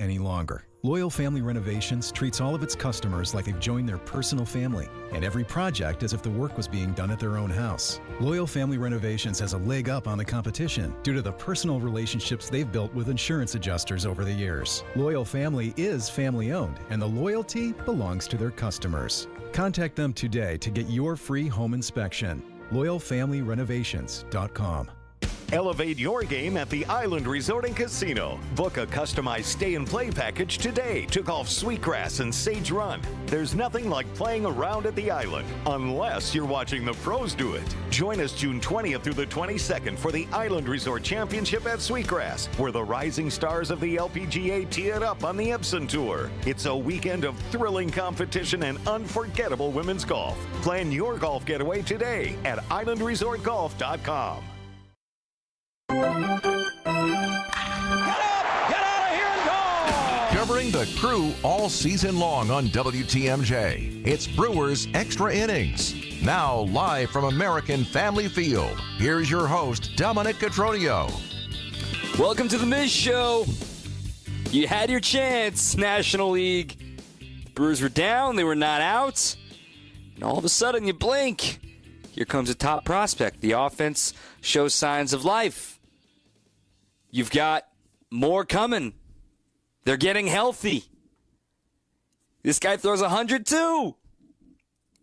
any longer. Loyal Family Renovations treats all of its customers like they've joined their personal family, and every project as if the work was being done at their own house. Loyal Family Renovations has a leg up on the competition due to the personal relationships they've built with insurance adjusters over the years. Loyal Family is family-owned, and the loyalty belongs to their customers. Contact them today to get your free home inspection. LoyalFamilyRenovations.com. Elevate your game at the Island Resort and Casino. Book a customized stay and play package today to golf Sweetgrass and Sage Run. There's nothing like playing around at the island, unless you're watching the pros do it. Join us June 20th through the 22nd for the Island Resort Championship at Sweetgrass, where the rising stars of the LPGA tee it up on the Epson Tour. It's a weekend of thrilling competition and unforgettable women's golf. Plan your golf getaway today at islandresortgolf.com. Get up! Get out of here and go! Covering the Crew all season long on WTMJ, it's Brewers Extra Innings. Now live from American Family Field, here's your host, Dominic Cotroneo. Welcome to the Miz Show. You had your chance, National League. The Brewers were down, they were not out. And all of a sudden, you blink. Here comes a top prospect. The offense shows signs of life. You've got more coming. They're getting healthy. This guy throws 102.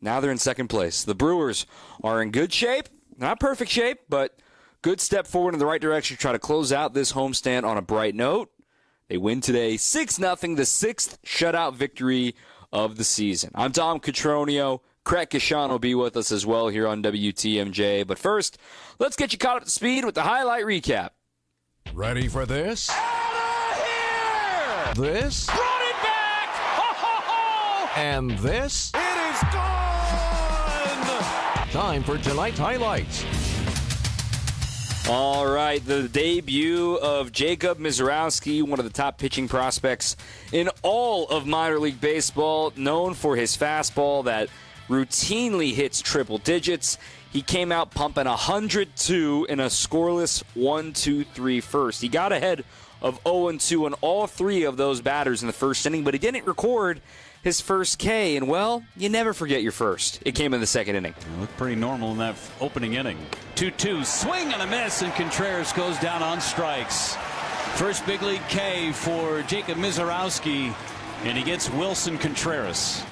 Now they're in second place. The Brewers are in good shape. Not perfect shape, but good step forward in the right direction to try to close out this homestand on a bright note. They win today 6-0, the sixth shutout victory of the season. I'm Dom Cotroneo. Craig Kashan will be with us as well here on WTMJ. But first, let's get you caught up to speed with the highlight recap. Ready for this? Out of here! This? Run it back! Ho, ho, ho! And this? It is gone! Time for tonight's highlights. All right, the debut of Jacob Misiorowski, one of the top pitching prospects in all of minor league baseball, known for his fastball that routinely hits triple digits. He came out pumping 102 in a scoreless 1-2-3 first. He got ahead of 0-2 on all three of those batters in the first inning, but he didn't record his first K, and, well, you never forget your first. It came in the second inning. It looked pretty normal in that opening inning. 2-2, swing and a miss, and Contreras goes down on strikes. First big league K for Jacob Misiorowski, and he gets Wilson Contreras.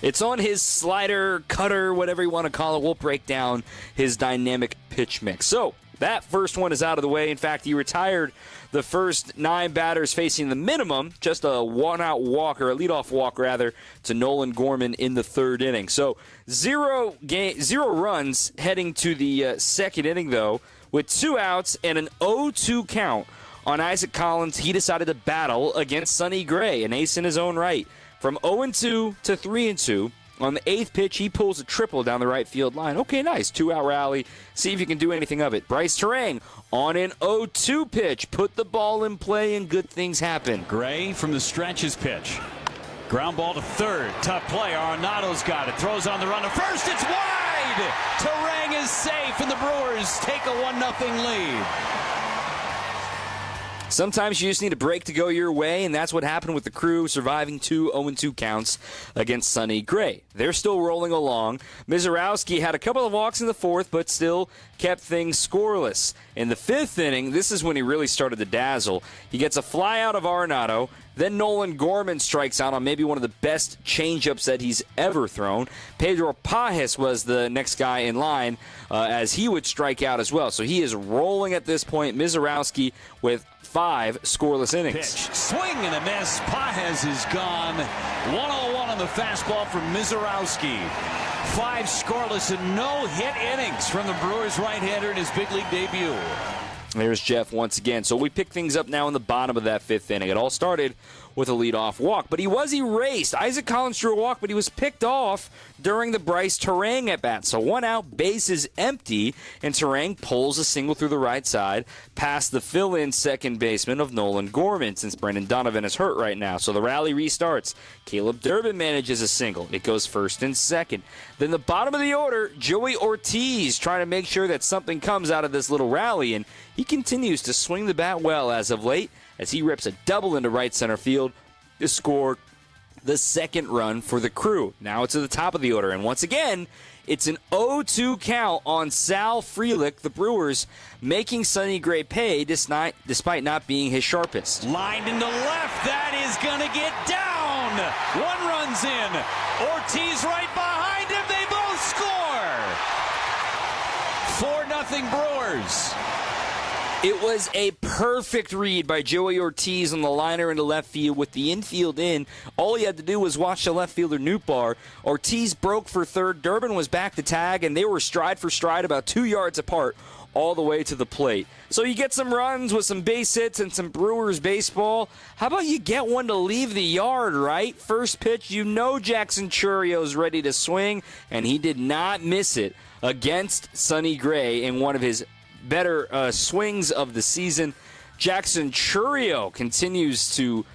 It's on his slider, cutter, whatever you want to call it. We'll break down his dynamic pitch mix. So that first one is out of the way. In fact, he retired the first 9 batters facing the minimum, just a one-out walk, or a leadoff walk, rather, to Nolan Gorman in the third inning. So zero runs heading to the second inning, though, with 2 outs and an 0-2 count on Isaac Collins. He decided to battle against Sonny Gray, an ace in his own right. From 0-2 to 3-2, on the 8th pitch, he pulls a triple down the right field line. Okay, nice. 2-out rally. See if you can do anything of it. Bryce Terang on an 0-2 pitch. Put the ball in play and good things happen. Gray from the stretch his pitch. Ground ball to third. Tough play. Arenado's got it. Throws on the run to first. It's wide! Terang is safe, and the Brewers take a 1-0 lead. Sometimes you just need a break to go your way, and that's what happened with the Crew, surviving 2 0-2 counts against Sonny Gray. They're still rolling along. Misiorowski had a couple of walks in the fourth, but still kept things scoreless. In the fifth inning, this is when he really started to dazzle. He gets a fly out of Arenado. Then Nolan Gorman strikes out on maybe one of the best changeups that he's ever thrown. Pedro Pajes was the next guy in line as he would strike out as well. So he is rolling at this point. Misiorowski with 5 scoreless innings. Pitch. Swing and a miss. Pajes is gone. 1-0-1 on the fastball from Misiorowski. 5 scoreless and no hit innings from the Brewers right-hander in his big league debut. There's Jeff once again. So we pick things up now in the bottom of that 5th inning. It all started with a leadoff walk, but he was erased. Isaac Collins drew a walk, but he was picked off during the Bryce Terang at bat. So 1 out, bases empty, and Terang pulls a single through the right side past the fill-in second baseman of Nolan Gorman, since Brendan Donovan is hurt right now. So the rally restarts. Caleb Durbin manages a single. It goes first and second. Then the bottom of the order, Joey Ortiz trying to make sure that something comes out of this little rally, and he continues to swing the bat well as of late. as he rips a double into right center field to score the second run for the Crew. Now it's at the top of the order, and once again, it's an 0-2 count on Sal Frelick, the Brewers, making Sonny Gray pay despite not being his sharpest. Lined into left, that is going to get down. One runs in. Ortiz right behind him. They both score. 4-0 Brewers. It was a perfect read by Joey Ortiz on the liner into left field with the infield in. All he had to do was watch the left fielder Nootbaar. Ortiz broke for third. Durbin was back to tag, and they were stride for stride about 2 yards apart all the way to the plate. So you get some runs with some base hits and some Brewers baseball. How about you get one to leave the yard, right? First pitch, you know Jackson Churrio's ready to swing, and he did not miss it against Sonny Gray in one of his better swings of the season. Jackson Churrio continues to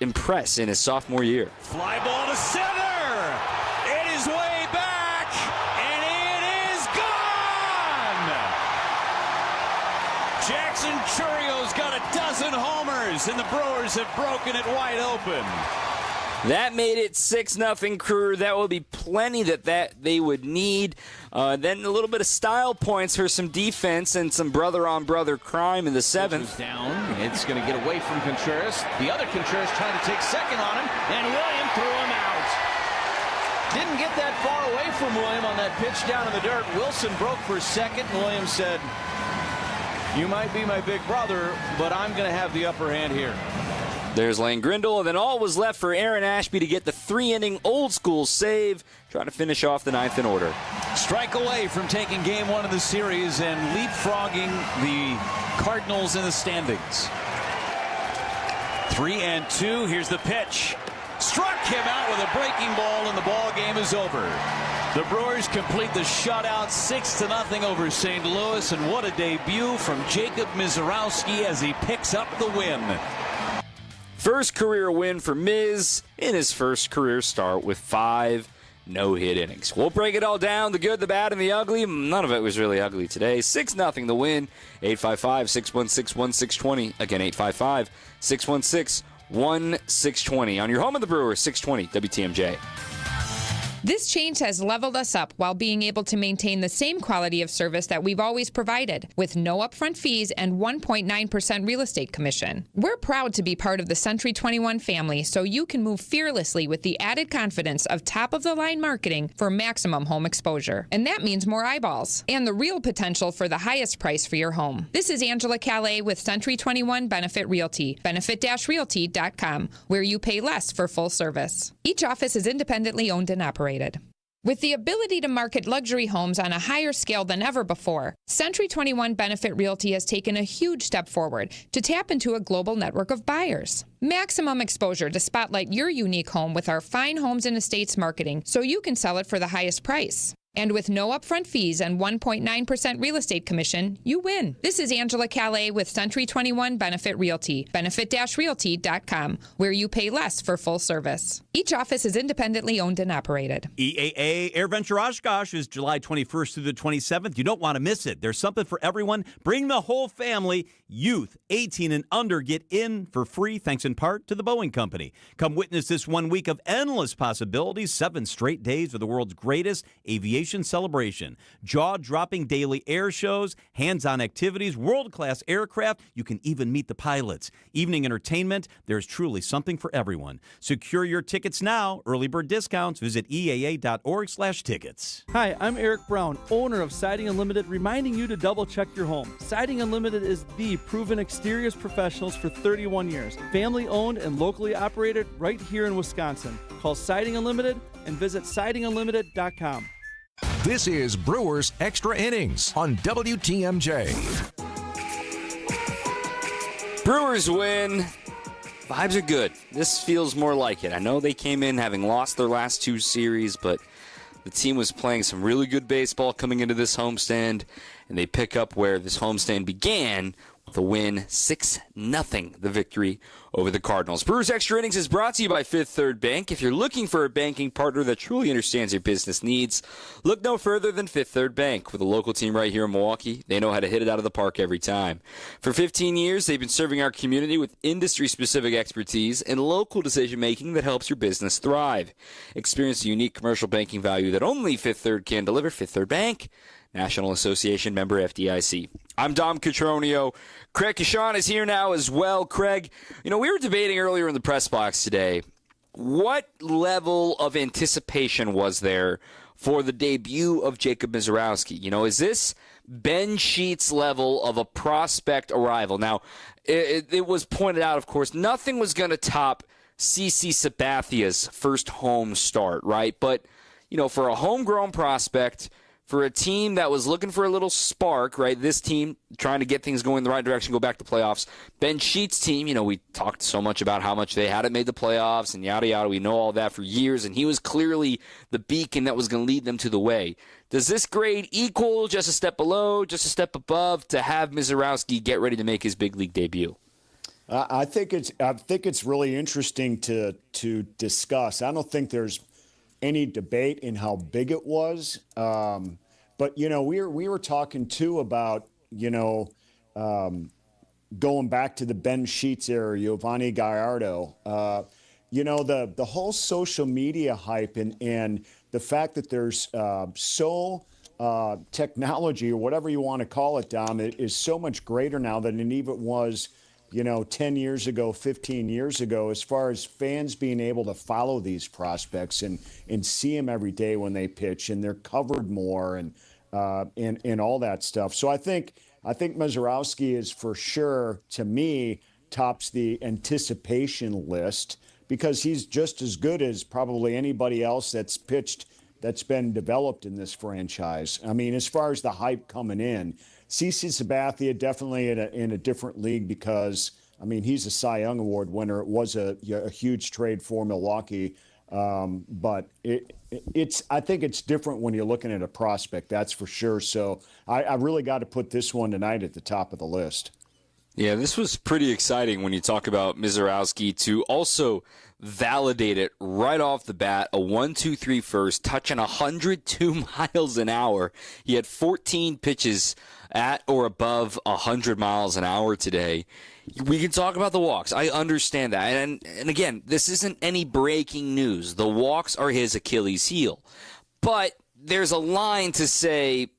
impress in his sophomore year. Fly ball to center. It is way back, and it is gone. Jackson Churrio's got a dozen homers, and the Brewers have broken it wide open. That made it 6-0 Crew. That will be plenty that they would need. Then a little bit of style points for some defense and some brother-on-brother crime in the seventh. Down. It's going to get away from Contreras. The other Contreras trying to take second on him, and William threw him out. Didn't get that far away from William on that pitch down in the dirt. Wilson broke for second, and William said, "You might be my big brother, but I'm going to have the upper hand here." There's Lane Grindle, and then all was left for Aaron Ashby to get the 3-inning old-school save, trying to finish off the ninth in order. Strike away from taking game one of the series and leapfrogging the Cardinals in the standings. 3-2. Here's the pitch. Struck him out with a breaking ball, and the ball game is over. The Brewers complete the shutout 6-0 over St. Louis, and what a debut from Jacob Mizorowski as he picks up the win. First career win for Miz in his first career start with 5 no-hit innings. We'll break it all down, the good, the bad, and the ugly. None of it was really ugly today. 6-0 the win. 855-616-1620. Again, 855-616-1620. On your home of the Brewers, 620 WTMJ. This change has leveled us up while being able to maintain the same quality of service that we've always provided, with no upfront fees and 1.9% real estate commission. We're proud to be part of the Century 21 family, so you can move fearlessly with the added confidence of top-of-the-line marketing for maximum home exposure. And that means more eyeballs and the real potential for the highest price for your home. This is Angela Calais with Century 21 Benefit Realty, benefit-realty.com, where you pay less for full service. Each office is independently owned and operated. With the ability to market luxury homes on a higher scale than ever before, Century 21 Benefit Realty has taken a huge step forward to tap into a global network of buyers. Maximum exposure to spotlight your unique home with our fine homes and estates marketing so you can sell it for the highest price. And with no upfront fees and 1.9% real estate commission, you win. This is Angela Calais with Century 21 Benefit Realty, benefit-realty.com, where you pay less for full service. Each office is independently owned and operated. EAA AirVenture Oshkosh is July 21st through the 27th. You don't want to miss it. There's something for everyone. Bring the whole family. Youth 18 and under get in for free, thanks in part to the Boeing Company. Come witness this 1 week of endless possibilities, 7 straight days of the world's greatest aviation celebration. Jaw-dropping daily air shows, hands-on activities, world-class aircraft. You can even meet the pilots. Evening entertainment. There's truly something for everyone. Secure your tickets now. Early bird discounts. Visit EAA.org/tickets. Hi, I'm Eric Brown, owner of Siding Unlimited, reminding you to double-check your home. Siding Unlimited is the proven exteriors professionals for 31 years. Family-owned and locally operated right here in Wisconsin. Call Siding Unlimited and visit sidingunlimited.com. This is Brewers Extra Innings on WTMJ. Brewers win. Vibes are good. This feels more like it. I know they came in having lost their last 2 series, but the team was playing some really good baseball coming into this homestand, and they pick up where this homestand began with a win, 6-0, the victory over the Cardinals. Brewers Extra Innings is brought to you by Fifth Third Bank. If you're looking for a banking partner that truly understands your business needs, look no further than Fifth Third Bank. With a local team right here in Milwaukee, they know how to hit it out of the park every time. For 15 years, they've been serving our community with industry-specific expertise and local decision-making that helps your business thrive. Experience the unique commercial banking value that only Fifth Third can deliver. Fifth Third Bank, National Association member FDIC. I'm Dom Cotroneo. Craig Kashan is here now as well. Craig, we were debating earlier in the press box today, what level of anticipation was there for the debut of Jacob Misiorowski? Is this Ben Sheets level of a prospect arrival? Now, it was pointed out, of course, nothing was going to top CC Sabathia's first home start, right? But, for a homegrown prospect, for a team that was looking for a little spark, right? This team trying to get things going in the right direction, go back to playoffs. Ben Sheets' team, we talked so much about how much they hadn't made the playoffs and yada, yada. We know all that for years, and he was clearly the beacon that was going to lead them to the way. Does this grade equal, just a step below, just a step above, to have Misiorowski get ready to make his big league debut? I think it's really interesting to discuss. I don't think there's any debate in how big it was. But, we were talking, too, about, going back to the Ben Sheets era, Giovanni Gallardo. The whole social media hype and the fact that there's technology, or whatever you want to call it, Dom, it is so much greater now than it even was 10 years ago, 15 years ago, as far as fans being able to follow these prospects and see them every day when they pitch, and they're covered more and all that stuff. So I think Misiorowski is for sure, to me, tops the anticipation list, because he's just as good as probably anybody else that's pitched that's been developed in this franchise. I mean, as far as the hype coming in, CC Sabathia definitely in a different league, because, he's a Cy Young Award winner. It was a huge trade for Milwaukee. But I think it's different when you're looking at a prospect, that's for sure. So I really got to put this one tonight at the top of the list. Yeah, this was pretty exciting when you talk about Misiorowski to also validate it right off the bat. A 1-2-3 first, touching 102 miles an hour. He had 14 pitches at or above 100 miles an hour today. We can talk about the walks. I understand that. And again, this isn't any breaking news. The walks are his Achilles heel. But there's a line to say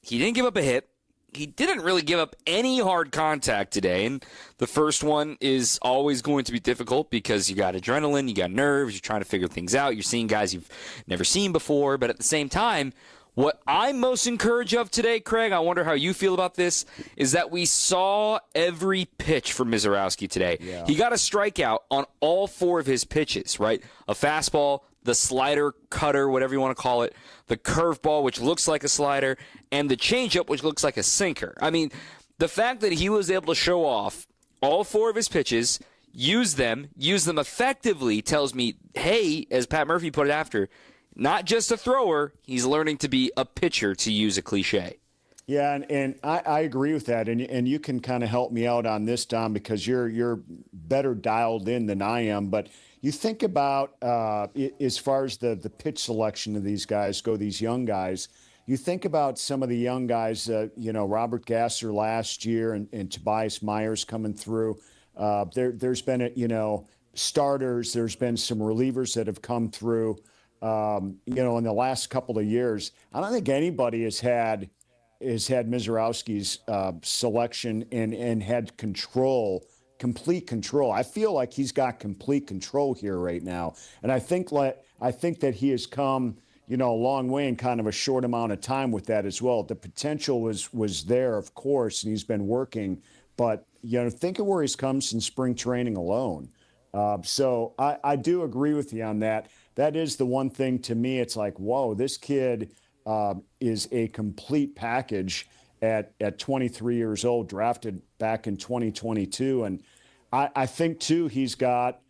he didn't give up a hit. He didn't really give up any hard contact today, and the first one is always going to be difficult because you got adrenaline, you got nerves, you're trying to figure things out, you're seeing guys you've never seen before, but at the same time, what I'm most encouraged of today, Craig, I wonder how you feel about this, is that we saw every pitch from Misiorowski today. Yeah. He got a strikeout on all 4 of his pitches, right? A fastball, the slider, cutter, whatever you want to call it, the curveball, which looks like a slider, and the changeup, which looks like a sinker. The fact that he was able to show off all 4 of his pitches, use them effectively, tells me, hey, as Pat Murphy put it after, not just a thrower, he's learning to be a pitcher, to use a cliche. Yeah, and I agree with that, and you can kind of help me out on this, Dom, because you're better dialed in than I am. But you think about as far as the pitch selection of these guys go, these young guys. You think about some of the young guys, Robert Gasser last year and Tobias Myers coming through. There's been starters. There's been some relievers that have come through. In the last couple of years. I don't think anybody has had Misiorowski's selection and had complete control. I feel like he's got complete control here right now, and I think that he has come a long way in kind of a short amount of time with that as well. The potential was there, of course, and he's been working, but think of where he's come since spring training alone. So I do agree with you on that. That is the one thing to me. It's like, whoa, this kid is a complete package at 23 years old, drafted back in 2022. And I think, too, he's got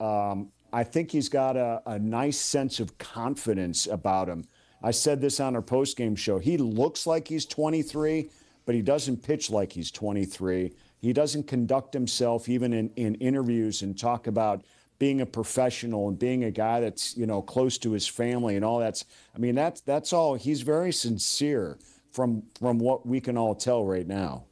a nice sense of confidence about him. I said this on our postgame show. He looks like he's 23, but he doesn't pitch like he's 23. He doesn't conduct himself even in interviews and talk about being a professional and being a guy that's, close to his family and all that's all. He's very sincere from what we can all tell right now.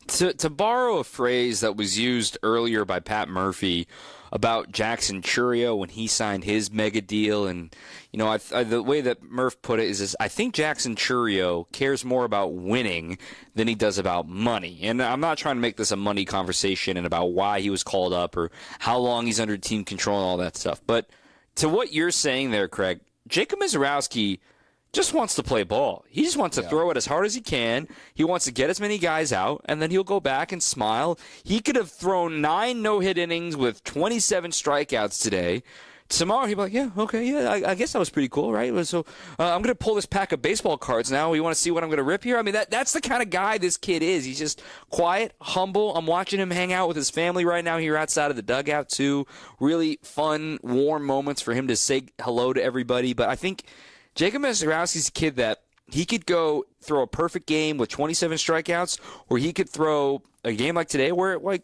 To borrow a phrase that was used earlier by Pat Murphy about Jackson Chourio when he signed his mega deal, and the way that Murph put it is I think Jackson Chourio cares more about winning than he does about money. And I'm not trying to make this a money conversation and about why he was called up or how long he's under team control and all that stuff. But to what you're saying there, Craig, Jacob Misiorowski just wants to play ball. He just wants to throw it as hard as he can. He wants to get as many guys out, and then he'll go back and smile. He could have thrown 9 no-hit innings with 27 strikeouts today. Tomorrow he'll be like, yeah, okay, yeah, I guess that was pretty cool, right? So I'm going to pull this pack of baseball cards now. You want to see what I'm going to rip here? I mean, that's the kind of guy this kid is. He's just quiet, humble. I'm watching him hang out with his family right now here outside of the dugout, too. Really fun, warm moments for him to say hello to everybody. But I think Jacob Misiorowski's a kid that he could go throw a perfect game with 27 strikeouts, or he could throw a game like today where, 4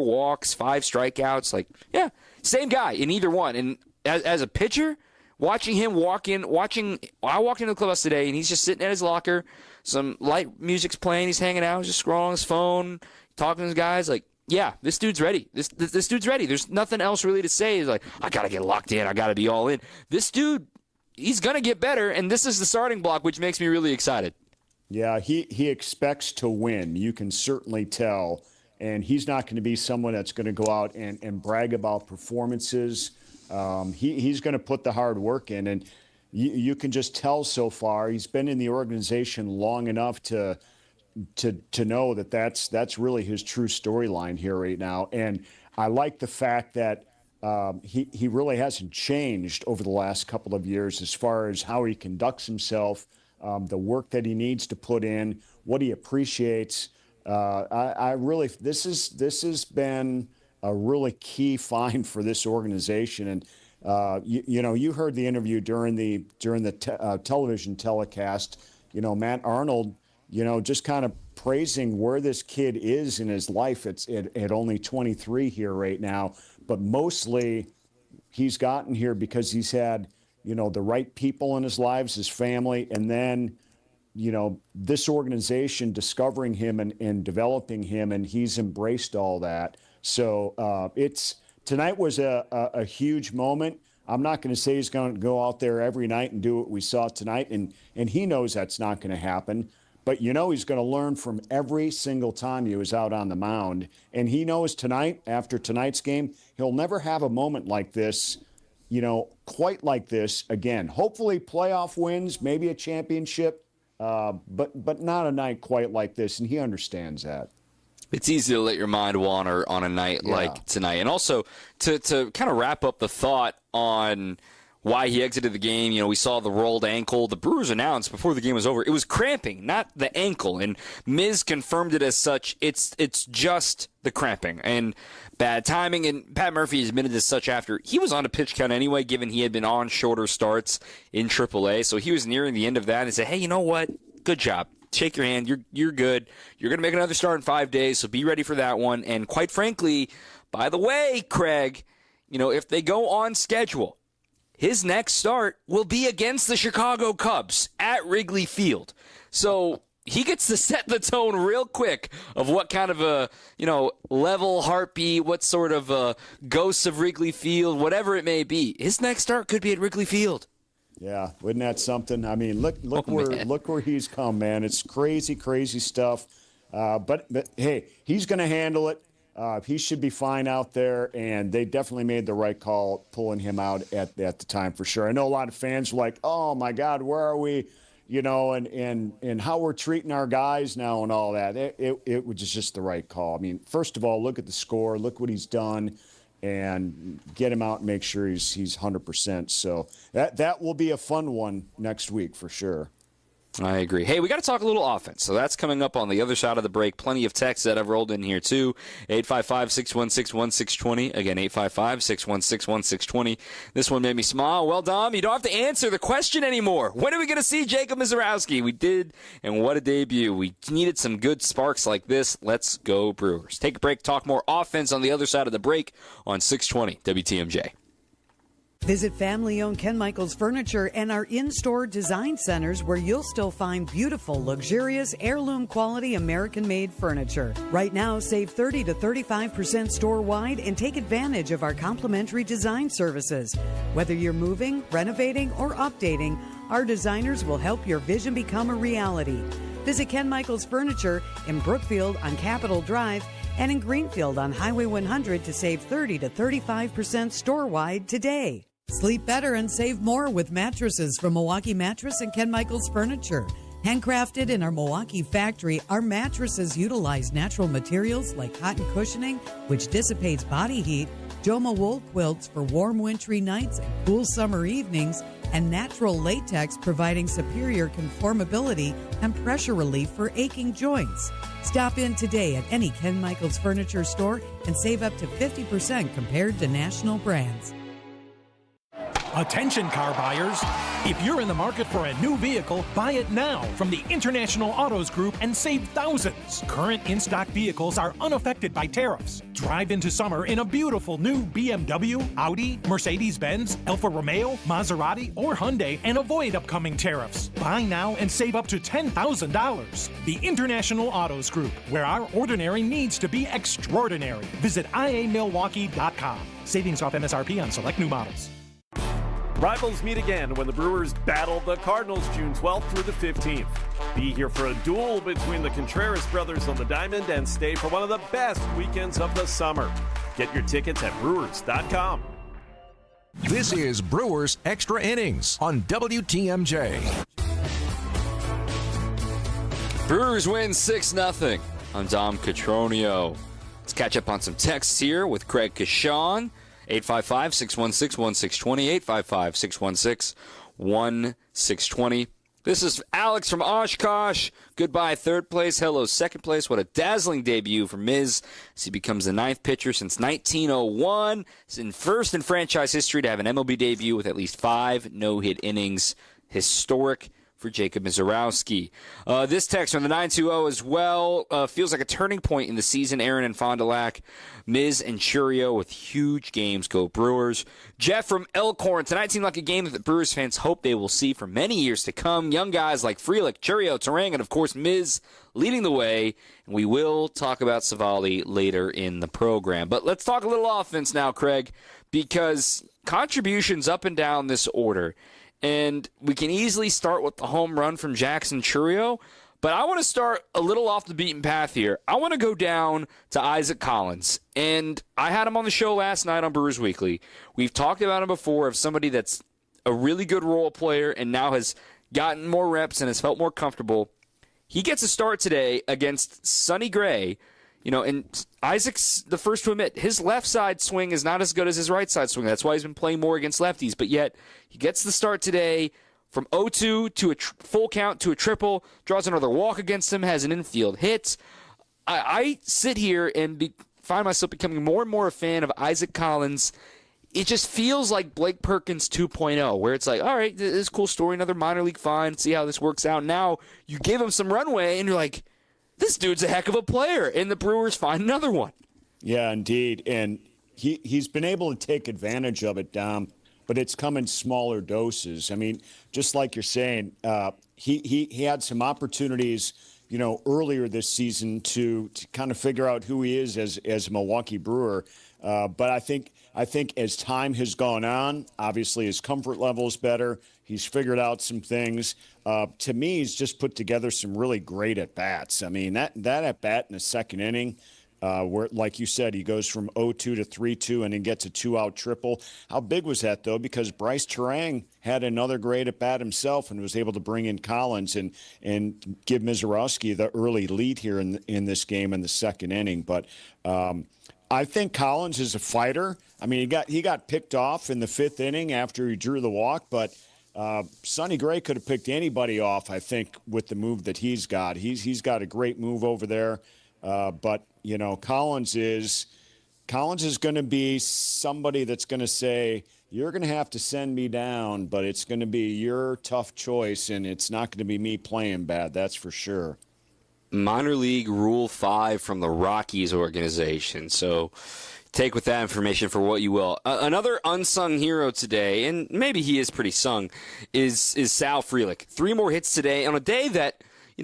walks, 5 strikeouts. Same guy in either one. And as a pitcher, watching him I walked into the clubhouse today, and he's just sitting at his locker. Some light music's playing. He's hanging out, just scrolling on his phone, talking to his guys. This dude's ready. This dude's ready. There's nothing else really to say. He's like, I got to get locked in. I got to be all in. This dude, he's going to get better, and this is the starting block, which makes me really excited. Yeah, he expects to win. You can certainly tell. And he's not going to be someone that's going to go out and brag about performances. He's going to put the hard work in. And you can just tell so far he's been in the organization long enough to know that that's really his true storyline here right now. And I like the fact that he really hasn't changed over the last couple of years as far as how he conducts himself, the work that he needs to put in, what he appreciates. This has been a really key find for this organization. And you heard the interview during the television telecast. Matt Arnold, just kind of praising where this kid is in his life. It's at only 23 here right now. But mostly he's gotten here because he's had, the right people in his lives, his family, and then, this organization discovering him and developing him, and he's embraced all that. So tonight was a huge moment. I'm not going to say he's going to go out there every night and do what we saw tonight, and he knows that's not going to happen. But he's going to learn from every single time he was out on the mound. And he knows tonight, after tonight's game, he'll never have a moment like this, quite like this again. Hopefully playoff wins, maybe a championship, but not a night quite like this. And he understands that. It's easy to let your mind wander on a night like tonight. And also, to kind of wrap up the thought on why he exited the game, we saw the rolled ankle. The Brewers announced before the game was over it was cramping, not the ankle. And Miz confirmed it as such. It's just the cramping and bad timing. And Pat Murphy admitted as such after he was on a pitch count anyway, given he had been on shorter starts in AAA. So he was nearing the end of that and said, hey, you know what? Good job. Shake your hand. You're good. You're going to make another start in 5 days, so be ready for that one. And quite frankly, by the way, Craig, if they go on schedule, his next start will be against the Chicago Cubs at Wrigley Field. So he gets to set the tone real quick of what kind of a, level heartbeat, what sort of ghosts of Wrigley Field, whatever it may be. His next start could be at Wrigley Field. Yeah, wasn't that something? I mean, look where he's come, man. It's crazy, crazy stuff. But hey, he's going to handle it. He should be fine out there, and they definitely made the right call pulling him out at the time for sure. I know a lot of fans were like, "Oh my God, where are we?" And how we're treating our guys now and all that. It was just the right call. I mean, first of all, look at the score, look what he's done, and get him out and make sure he's 100%. So that will be a fun one next week for sure. I agree. Hey, we got to talk a little offense. So that's coming up on the other side of the break. Plenty of texts that have rolled in here, too. 855-616-1620. Again, 855-616-1620. This one made me smile. Well, Dom, you don't have to answer the question anymore. When are we going to see Jacob Mizorowski? We did, and what a debut. We needed some good sparks like this. Let's go, Brewers. Take a break, talk more offense on the other side of the break on 620 WTMJ. Visit family-owned Ken Michaels Furniture and our in-store design centers where you'll still find beautiful, luxurious, heirloom-quality American-made furniture. Right now, save 30 to 35% store-wide and take advantage of our complimentary design services. Whether you're moving, renovating, or updating, our designers will help your vision become a reality. Visit Ken Michaels Furniture in Brookfield on Capitol Drive and in Greenfield on Highway 100 to save 30 to 35% store-wide today. Sleep better and save more with mattresses from Milwaukee Mattress and Ken Michaels Furniture. Handcrafted in our Milwaukee factory, our mattresses utilize natural materials like cotton cushioning, which dissipates body heat, Joma wool quilts for warm wintry nights and cool summer evenings, and natural latex providing superior conformability and pressure relief for aching joints. Stop in today at any Ken Michaels Furniture store and save up to 50% compared to national brands. Attention car buyers. If you're in the market for a new vehicle, buy it now from the International Autos Group and save thousands. Current in-stock vehicles are unaffected by tariffs. Drive into summer in a beautiful new BMW, Audi, Mercedes-Benz, Alfa Romeo, Maserati, or Hyundai and avoid upcoming tariffs. Buy now and save up to $10,000. The International Autos Group, where our ordinary needs to be extraordinary. Visit iamilwaukee.com. Savings off MSRP on select new models. Rivals meet again when the Brewers battle the Cardinals June 12th through the 15th. Be here for a duel between the Contreras brothers on the diamond and stay for one of the best weekends of the summer. Get your tickets at Brewers.com. This is Brewers Extra Innings on WTMJ. Brewers win 6-0. I'm Dom Cotroneo. Let's catch up on some texts here with Craig Kashan. 855-616-1620, 855-616-1620. This is Alex from Oshkosh. Goodbye, third place. Hello, second place. What a dazzling debut for Miz as he becomes the ninth pitcher since 1901. He's first in franchise history to have an MLB debut with at least 5 no-hit innings. Historic for Jacob Mizorowski. This text from the 920 as well. Feels like a turning point in the season. Aaron and Fond du Lac, Miz and Churio with huge games. Go Brewers. Jeff from Elkhorn. Tonight seemed like a game that the Brewers fans hope they will see for many years to come. Young guys like Frelick, Churio, Terang, and of course Miz leading the way. And we will talk about Savali later in the program. But let's talk a little offense now, Craig, because contributions up and down this order. And we can easily start with the home run from Jackson Churio, but I want to start a little off the beaten path here. I want to go down to Isaac Collins, and I had him on the show last night on Brewers Weekly. We've talked about him before of somebody that's a really good role player and now has gotten more reps and has felt more comfortable. He gets a start today against Sonny Gray. You know, and Isaac's the first to admit his left side swing is not as good as his right side swing. That's why he's been playing more against lefties. But yet he gets the start today from 0-2 to a full count to a triple, draws another walk against him, has an infield hit. I sit here and find myself becoming more and more a fan of Isaac Collins. It just feels like Blake Perkins 2.0, where it's like, all right, this is a cool story, another minor league find, see how this works out. Now you give him some runway, and you're like, this dude's a heck of a player, and the Brewers find another one. Yeah, indeed. And he's been able to take advantage of it, Dom, but it's come in smaller doses. I mean, just like you're saying, he had some opportunities, you know, earlier this season to kind of figure out who he is as a Milwaukee Brewer. But I think as time has gone on, obviously his comfort level is better. He's figured out some things. To me, he's just put together some really great at-bats. I mean, that at-bat in the second inning, where, like you said, he goes from 0-2 to 3-2 and then gets a 2-out triple. How big was that, though? Because Bryce Terang had another great at-bat himself and was able to bring in Collins and give Mizorowski the early lead here in this game in the second inning. But I think Collins is a fighter. I mean, he got picked off in the fifth inning after he drew the walk, but Sonny Gray could have picked anybody off, I think, with the move that he's got. He's got a great move over there. But, Collins is going to be somebody that's going to say, you're going to have to send me down, but it's going to be your tough choice, and it's not going to be me playing bad, that's for sure. Minor League Rule 5 from the Rockies organization. So take with that information for what you will. Another unsung hero today, and maybe he is pretty sung, is Sal Frelick. 3 more hits today on a day that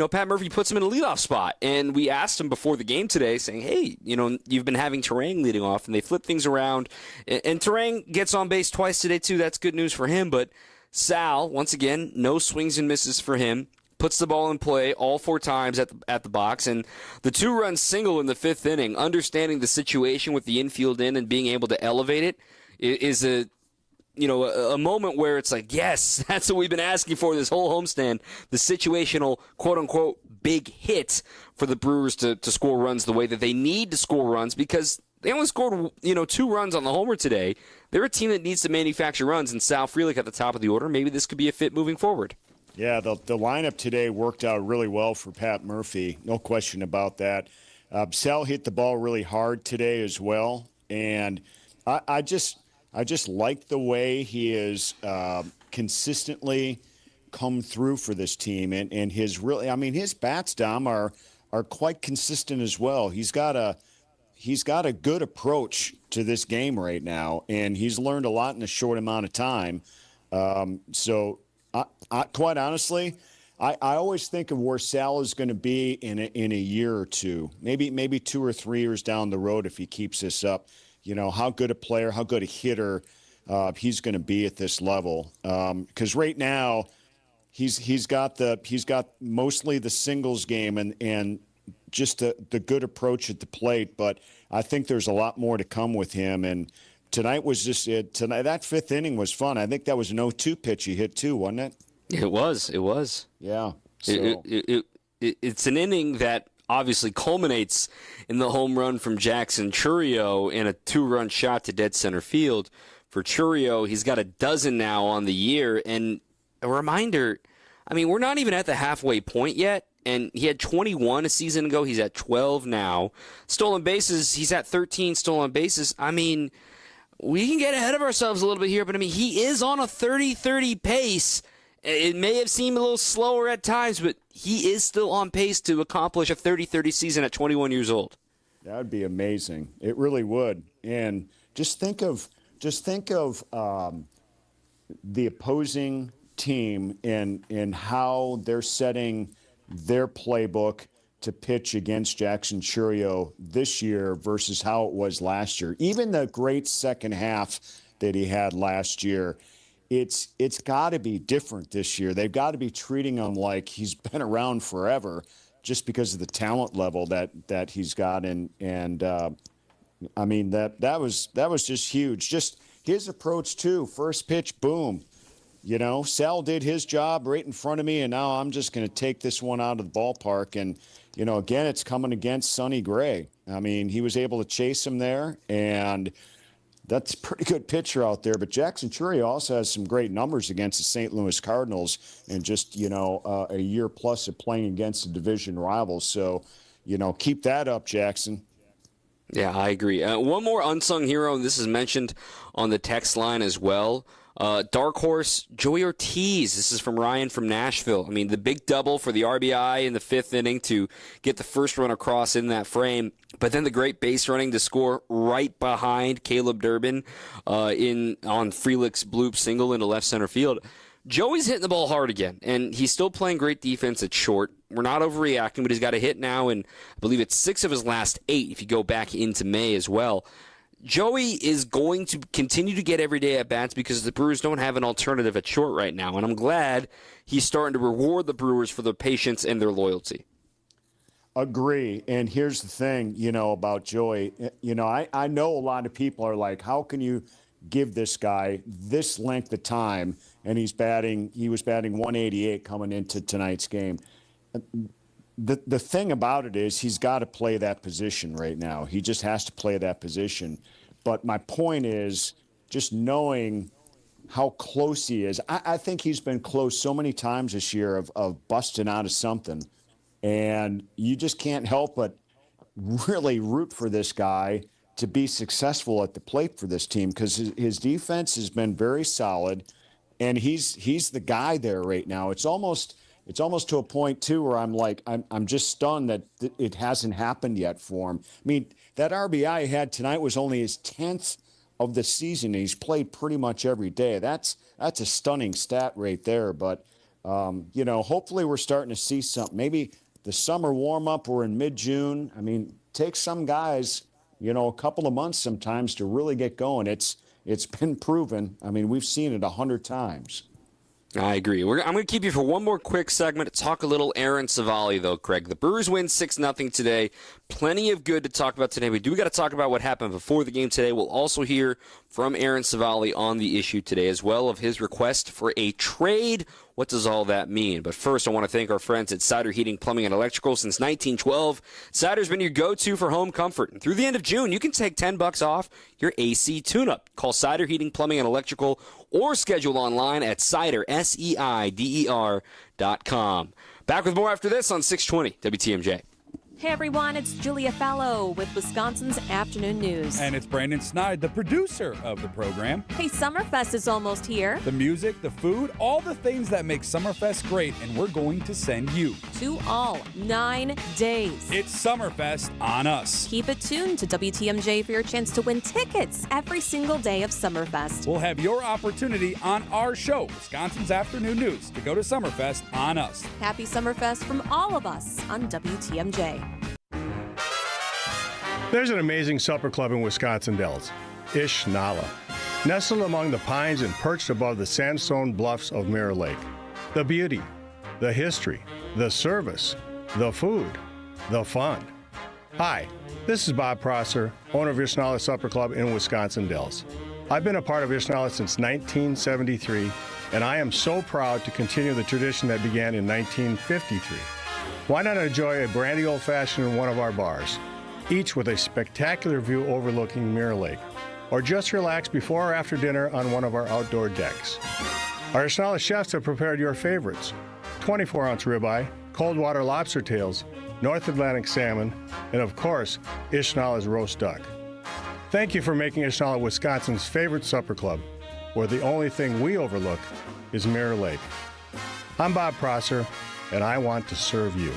Pat Murphy puts him in a leadoff spot. And we asked him before the game today, saying, hey, you've been having Terang leading off, and they flip things around. And Terang gets on base twice today, too. That's good news for him. But Sal, once again, no swings and misses for him. Puts the ball in play all 4 times at the box. And the 2-run single in the 5th inning, understanding the situation with the infield in and being able to elevate it, is a moment where it's like, yes, that's what we've been asking for this whole homestand, the situational, quote-unquote, big hit for the Brewers to score runs the way that they need to score runs, because they only scored 2 runs on the homer today. They're a team that needs to manufacture runs, and Sal Frelick at the top of the order. Maybe this could be a fit moving forward. Yeah, the lineup today worked out really well for Pat Murphy. No question about that. Sal hit the ball really hard today as well, and I just like the way he is consistently come through for this team, and his bats, Dom, are quite consistent as well. He's got a good approach to this game right now, and he's learned a lot in a short amount of time. So quite honestly, I always think of where Sal is going to be in a year or two, maybe 2 or 3 years down the road if he keeps this up. How good a player, how good a hitter he's going to be at this level. Because right now he's got mostly the singles game and just the good approach at the plate. But I think there's a lot more to come with him. And tonight was just it. Tonight, that 5th inning was fun. I think that was an 0-2 pitch he hit too, wasn't it? It was. Yeah. So. It's an inning that obviously culminates in the home run from Jackson Chourio and a 2-run shot to dead center field. For Chourio, he's got a dozen now on the year. And a reminder, we're not even at the halfway point yet. And he had 21 a season ago. He's at 12 now. Stolen bases, he's at 13 stolen bases. We can get ahead of ourselves a little bit here, but he is on a 30-30 pace. It may have seemed a little slower at times, but he is still on pace to accomplish a 30-30 season at 21 years old. That would be amazing. It really would. And just think of the opposing team and how they're setting their playbook to pitch against Jackson Chourio this year versus how it was last year. Even the great second half that he had last year, it's got to be different this year. They've got to be treating him like he's been around forever just because of the talent level that he's got. And that was just huge. Just his approach too. First pitch, boom. Sal did his job right in front of me, and now I'm just going to take this one out of the ballpark. And, again, it's coming against Sonny Gray. He was able to chase him there, and that's a pretty good pitcher out there. But Jackson Chourio also has some great numbers against the St. Louis Cardinals and just, a year plus of playing against a division rival. So, keep that up, Jackson. Yeah, I agree. One more unsung hero, and this is mentioned on the text line as well. Dark horse, Joey Ortiz. This is from Ryan from Nashville. The big double for the RBI in the 5th inning to get the first run across in that frame. But then the great base running to score right behind Caleb Durbin on Frelick's bloop single into left center field. Joey's hitting the ball hard again, and he's still playing great defense at short. We're not overreacting, but he's got a hit now, and I believe it's 6 of his last 8 if you go back into May as well. Joey is going to continue to get everyday at-bats because the Brewers don't have an alternative at short right now, and I'm glad he's starting to reward the Brewers for their patience and their loyalty. Agree. And here's the thing, about Joey. I know a lot of people are like, how can you give this guy this length of time? And he was batting 188 coming into tonight's game. The thing about it is he's got to play that position right now. He just has to play that position. But my point is just knowing how close he is. I think he's been close so many times this year of busting out of something. And you just can't help but really root for this guy to be successful at the plate for this team, because his defense has been very solid, and he's the guy there right now. It's almost to a point too where I'm like, I'm just stunned that it hasn't happened yet for him. I mean, that RBI he had tonight was only his 10th of the season, and he's played pretty much every day. That's a stunning stat right there. But hopefully we're starting to see something. Maybe the summer warm-up, we're in mid-June. I mean, take some guys, a couple of months sometimes to really get going. It's been proven. I mean, we've seen it 100 times. I agree. I'm going to keep you for one more quick segment to talk a little Aaron Savali, though, Craig. The Brewers win 6-0 today. Plenty of good to talk about today. We got to talk about what happened before the game today. We'll also hear from Aaron Savali on the issue today, as well of his request for a trade. What does all that mean? But first, I want to thank our friends at Cider Heating, Plumbing, and Electrical. Since 1912, Cider's been your go-to for home comfort. And through the end of June, you can take $10 off your AC tune-up. Call Cider Heating, Plumbing, and Electrical, or schedule online at Cider, SEIDER.com. Back with more after this on 620 WTMJ. Hey everyone, it's Julia Fallow with Wisconsin's Afternoon News. And it's Brandon Snide, the producer of the program. Hey, Summerfest is almost here. The music, the food, all the things that make Summerfest great, and we're going to send you to all 9 days. It's Summerfest on us. Keep it tuned to WTMJ for your chance to win tickets every single day of Summerfest. We'll have your opportunity on our show, Wisconsin's Afternoon News, to go to Summerfest on us. Happy Summerfest from all of us on WTMJ. There's an amazing supper club in Wisconsin Dells, Ish Nala, nestled among the pines and perched above the sandstone bluffs of Mirror Lake. The beauty, the history, the service, the food, the fun. Hi, this is Bob Prosser, owner of Ish Nala Supper Club in Wisconsin Dells. I've been a part of Ish Nala since 1973, and I am so proud to continue the tradition that began in 1953. Why not enjoy a brandy old-fashioned in one of our bars, each with a spectacular view overlooking Mirror Lake, or just relax before or after dinner on one of our outdoor decks. Our Ish Nala chefs have prepared your favorites: 24-ounce ribeye, cold water lobster tails, North Atlantic salmon, and of course, Ish Nala's roast duck. Thank you for making Ish Nala Wisconsin's favorite supper club, where the only thing we overlook is Mirror Lake. I'm Bob Prosser, and I want to serve you.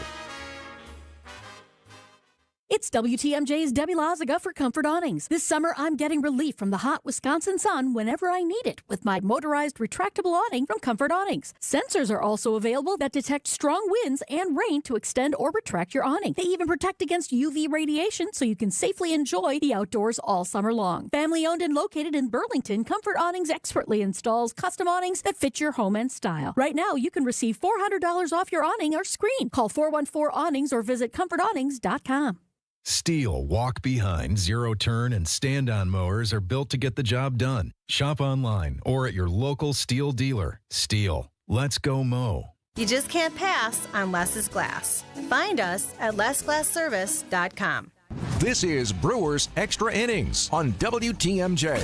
It's WTMJ's Debbie Lazaga for Comfort Awnings. This summer, I'm getting relief from the hot Wisconsin sun whenever I need it with my motorized retractable awning from Comfort Awnings. Sensors are also available that detect strong winds and rain to extend or retract your awning. They even protect against UV radiation so you can safely enjoy the outdoors all summer long. Family owned and located in Burlington, Comfort Awnings expertly installs custom awnings that fit your home and style. Right now, you can receive $400 off your awning or screen. Call 414-AWNINGS or visit ComfortAwnings.com. Steel walk behind, zero turn, and stand on mowers are built to get the job done. Shop online or at your local Steel dealer. Steel, let's go mow. You just can't pass on Less's Glass. Find us at lessglassservice.com. This is Brewers Extra Innings on WTMJ.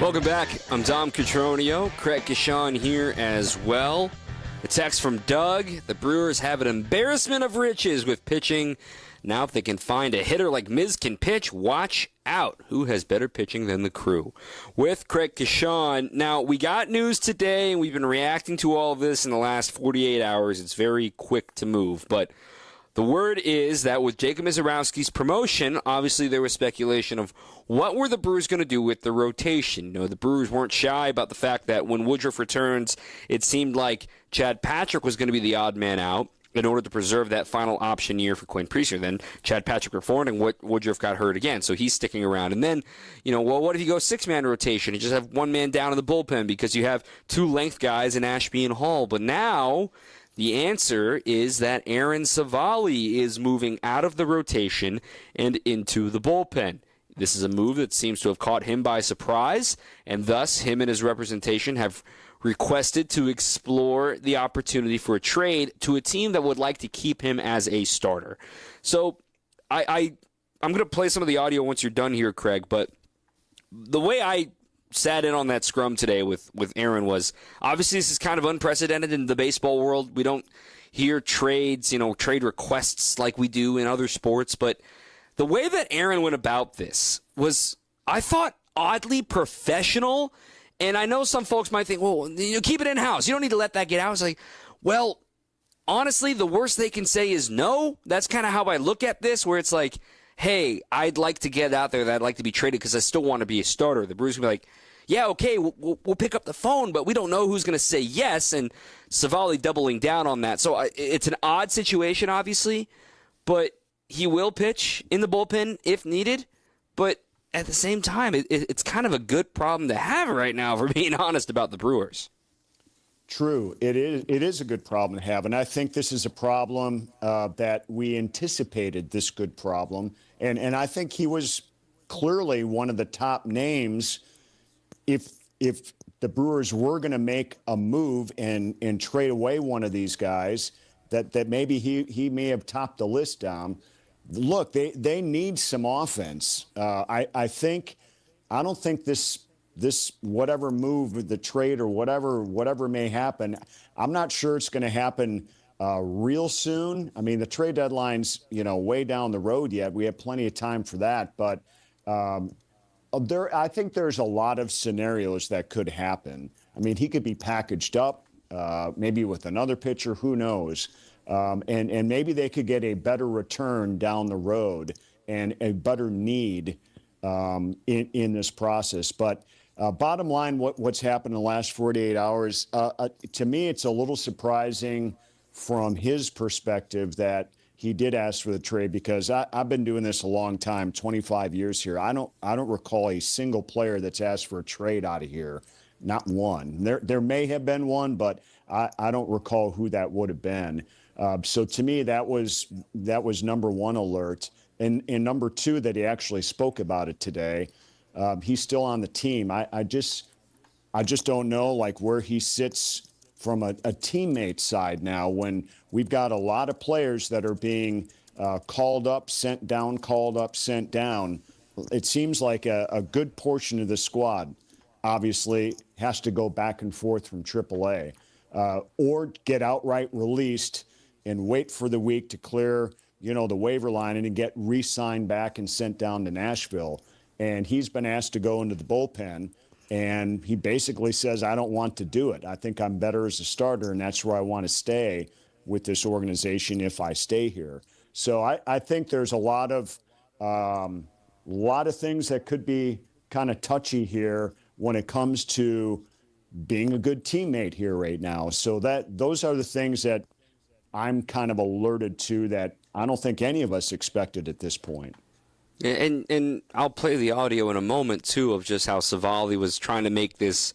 Welcome back. I'm Dom Cotroneo. Craig Kishon here as well. A text from Doug. The Brewers have an embarrassment of riches with pitching. Now if they can find a hitter like Miz can pitch, watch out. Who has better pitching than the Crew? With Craig Kishon. Now, we got news today, and we've been reacting to all of this in the last 48 hours. It's very quick to move, but the word is that with Jacob Mizorowski's promotion, obviously there was speculation of what were the Brewers going to do with the rotation. You know, the Brewers weren't shy about the fact that when Woodruff returns, it seemed like Chad Patrick was going to be the odd man out in order to preserve that final option year for Quinn Priester. Then Chad Patrick reformed and Woodruff got hurt again, so he's sticking around. And then, well, what if you go six-man rotation? You just have one man down in the bullpen because you have two length guys in Ashby and Hall. But now the answer is that Aaron Savali is moving out of the rotation and into the bullpen. This is a move that seems to have caught him by surprise, and thus him and his representation have requested to explore the opportunity for a trade to a team that would like to keep him as a starter. So I'm going to play some of the audio once you're done here, Craig, but the way I sat in on that scrum today with Aaron was, obviously this is kind of unprecedented in the baseball world. We don't hear trades, trade requests like we do in other sports, but the way that Aaron went about this was, I thought, oddly professional. And I know some folks might think, well, keep it in-house. You don't need to let that get out. It's like, well, honestly, the worst they can say is no. That's kind of how I look at this, where it's like, hey, I'd like to get out there that I'd like to be traded because I still want to be a starter. The Brewers will be like, yeah, okay, we'll pick up the phone, but we don't know who's going to say yes. And Savali doubling down on that. So it's an odd situation, obviously, but he will pitch in the bullpen if needed. But at the same time, it's kind of a good problem to have right now, for being honest about the Brewers. True. It is a good problem to have. And I think this is a problem that we anticipated, this good problem. And I think he was clearly one of the top names if the Brewers were going to make a move and trade away one of these guys, that maybe he may have topped the list down. Look, they need some offense. I don't think this whatever move with the trade or whatever may happen, I'm not sure it's going to happen real soon. I mean, the trade deadline's way down the road yet. We have plenty of time for that, but I think there's a lot of scenarios that could happen. I mean, he could be packaged up, maybe with another pitcher, who knows? And maybe they could get a better return down the road and a better need in this process. But bottom line, what's happened in the last 48 hours, to me, it's a little surprising from his perspective that he did ask for the trade, because I've been doing this a long time, 25 years here. I don't recall a single player that's asked for a trade out of here. Not one. There may have been one, but I don't recall who that would have been. So to me, that was number one alert. And number two, that he actually spoke about it today. He's still on the team. I just don't know where he sits from a teammate side now, when we've got a lot of players that are being called up, sent down, called up, sent down. It seems like a good portion of the squad obviously has to go back and forth from AAA or get outright released and wait for the week to clear, the waiver line and get re-signed back and sent down to Nashville. And he's been asked to go into the bullpen, and he basically says, I don't want to do it. I think I'm better as a starter, and that's where I want to stay with this organization if I stay here. So I think there's a lot of things that could be kind of touchy here when it comes to being a good teammate here right now. So those are the things that I'm kind of alerted to that I don't think any of us expected at this point. And I'll play the audio in a moment, too, of just how Savali was trying to make this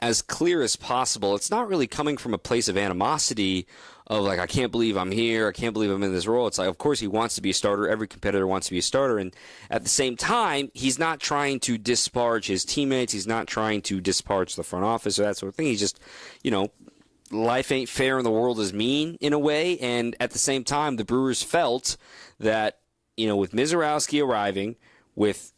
as clear as possible. It's not really coming from a place of animosity of I can't believe I'm here, I can't believe I'm in this role. It's of course he wants to be a starter. Every competitor wants to be a starter. And at the same time, he's not trying to disparage his teammates. He's not trying to disparage the front office or that sort of thing. He's just, life ain't fair and the world is mean in a way. And at the same time, the Brewers felt that, with Mizorowski arriving, with,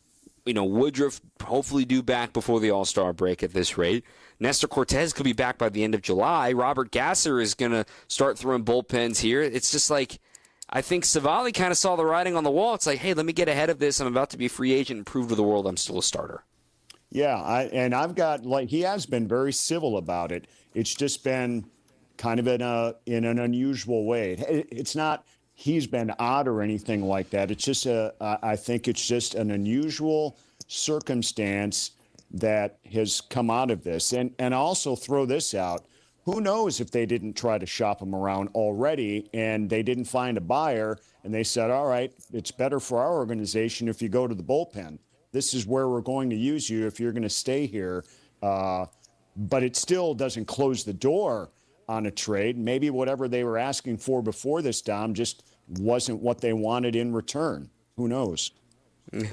Woodruff hopefully due back before the All-Star break at this rate, Nestor Cortez could be back by the end of July. Robert Gasser is going to start throwing bullpens here. It's just I think Savali kind of saw the writing on the wall. It's hey, let me get ahead of this. I'm about to be a free agent and prove to the world I'm still a starter. Yeah, I've got he has been very civil about it. It's just been kind of in an unusual way. It's not he's been odd or anything like that. It's just I think it's just an unusual circumstance that has come out of this. And I also throw this out. Who knows if they didn't try to shop him around already and they didn't find a buyer and they said, all right, it's better for our organization if you go to the bullpen. This is where we're going to use you if you're going to stay here. But it still doesn't close the door on a trade. Maybe whatever they were asking for before this, Dom, just wasn't what they wanted in return. Who knows?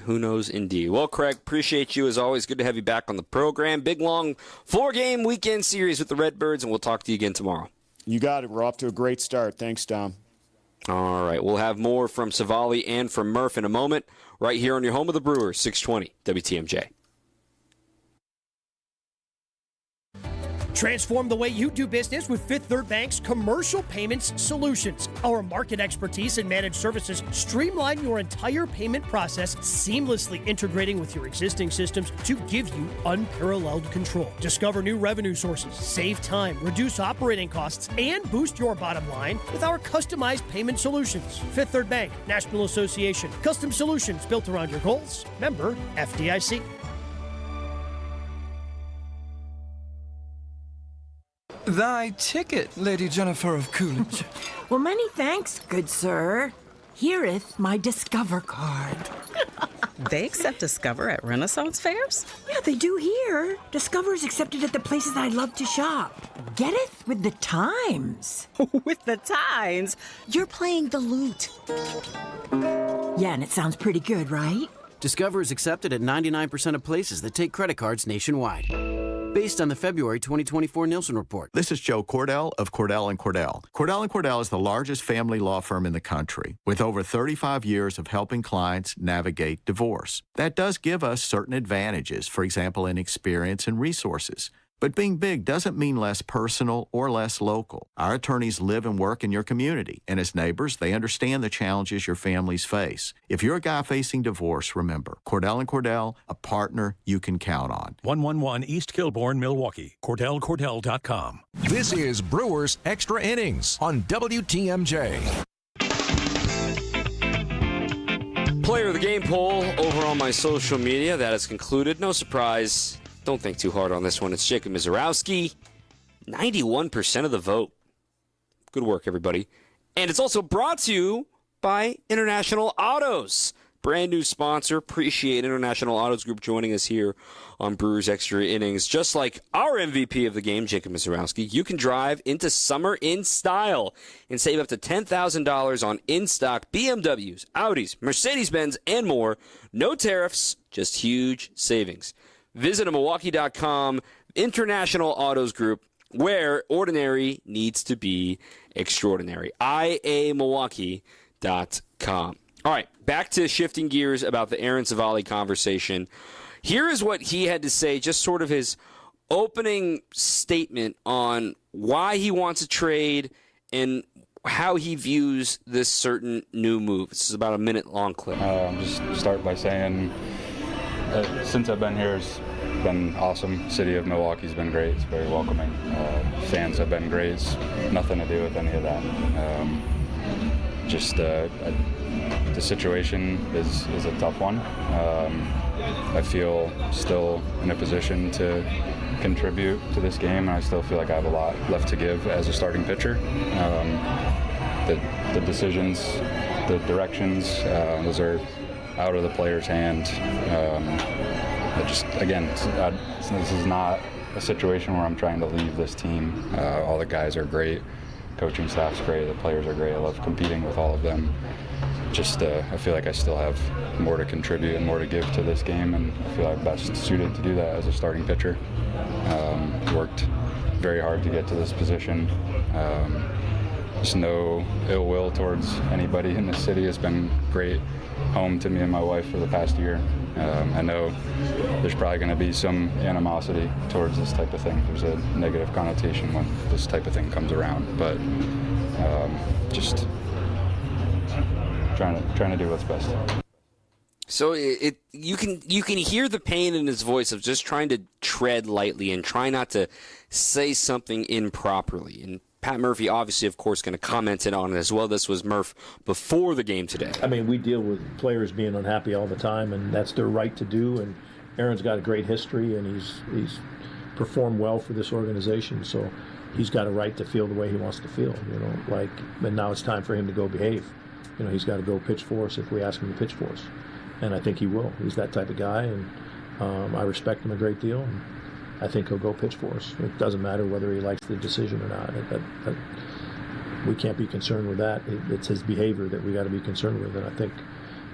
Who knows indeed. Well, Craig, appreciate you as always. Good to have you back on the program. Big, long 4-game weekend series with the Redbirds, and we'll talk to you again tomorrow. You got it. We're off to a great start. Thanks, Dom. All right. We'll have more from Savali and from Murph in a moment right here on your home of the Brewers, 620 WTMJ. Transform the way you do business with Fifth Third Bank's Commercial Payments Solutions. Our market expertise and managed services streamline your entire payment process, seamlessly integrating with your existing systems to give you unparalleled control. Discover new revenue sources, save time, reduce operating costs, and boost your bottom line with our customized payment solutions. Fifth Third Bank, National Association. Custom solutions built around your goals. Member FDIC. Thy ticket, Lady Jennifer of Coolidge. Well, many thanks, good sir. Here'th my Discover card. They accept Discover at Renaissance fairs? Yeah, they do here. Discover's accepted at the places I love to shop. Getteth with the times. With the times? You're playing the lute. Yeah, and it sounds pretty good, right? Discover is accepted at 99% of places that take credit cards nationwide. Based on the February 2024 Nielsen report. This is Joe Cordell of Cordell & Cordell. Cordell & Cordell is the largest family law firm in the country, with over 35 years of helping clients navigate divorce. That does give us certain advantages, for example, in experience and resources. But being big doesn't mean less personal or less local. Our attorneys live and work in your community, and as neighbors, they understand the challenges your families face. If you're a guy facing divorce, remember, Cordell & Cordell, a partner you can count on. 111 East Kilbourne, Milwaukee. CordellCordell.com. This is Brewers Extra Innings on WTMJ. Player of the game poll over on my social media. That is concluded. No surprise. Don't think too hard on this one. It's Jacob Mizorowski. 91% of the vote. Good work, everybody. And it's also brought to you by International Autos. Brand new sponsor. Appreciate International Autos Group joining us here on Brewers Extra Innings. Just like our MVP of the game, Jacob Mizorowski, you can drive into summer in style and save up to $10,000 on in-stock BMWs, Audis, Mercedes-Benz, and more. No tariffs, just huge savings. Visit Milwaukee.com, International Autos Group, where ordinary needs to be extraordinary. IAMilwaukee.com. All right, back to shifting gears about the Aaron Savali conversation. Here is what he had to say, just sort of his opening statement on why he wants a trade and how he views this certain new move. This is about a minute-long clip. Just start by saying, since I've been here, it's been awesome. City of Milwaukee's been great. It's very welcoming. Fans have been great. It's nothing to do with any of that. The situation is a tough one. I feel still in a position to contribute to this game, and I still feel like I have a lot left to give as a starting pitcher. The decisions, the directions, those are out of the player's hand. This is not a situation where I'm trying to leave this team. All the guys are great. Coaching staff's great. The players are great. I love competing with all of them. I feel like I still have more to contribute and more to give to this game, and I feel I'm best suited to do that as a starting pitcher. Worked very hard to get to this position. Just no ill will towards anybody in the city. It's been great home to me and my wife for the past year. I know there's probably going to be some animosity towards this type of thing. There's a negative connotation when this type of thing comes around, but just trying to do what's best. So you can hear the pain in his voice of just trying to tread lightly and try not to say something improperly. And Pat Murphy, obviously, of course, going to comment on it as well. This was Murph before the game today. I mean, we deal with players being unhappy all the time, and that's their right to do. And Aaron's got a great history, and he's performed well for this organization. So he's got a right to feel the way he wants to feel. And now it's time for him to go behave. He's got to go pitch for us if we ask him to pitch for us, and I think he will. He's that type of guy, and I respect him a great deal. And I think he'll go pitch for us. It doesn't matter whether he likes the decision or not. We can't be concerned with that. It's his behavior that we got to be concerned with, and I think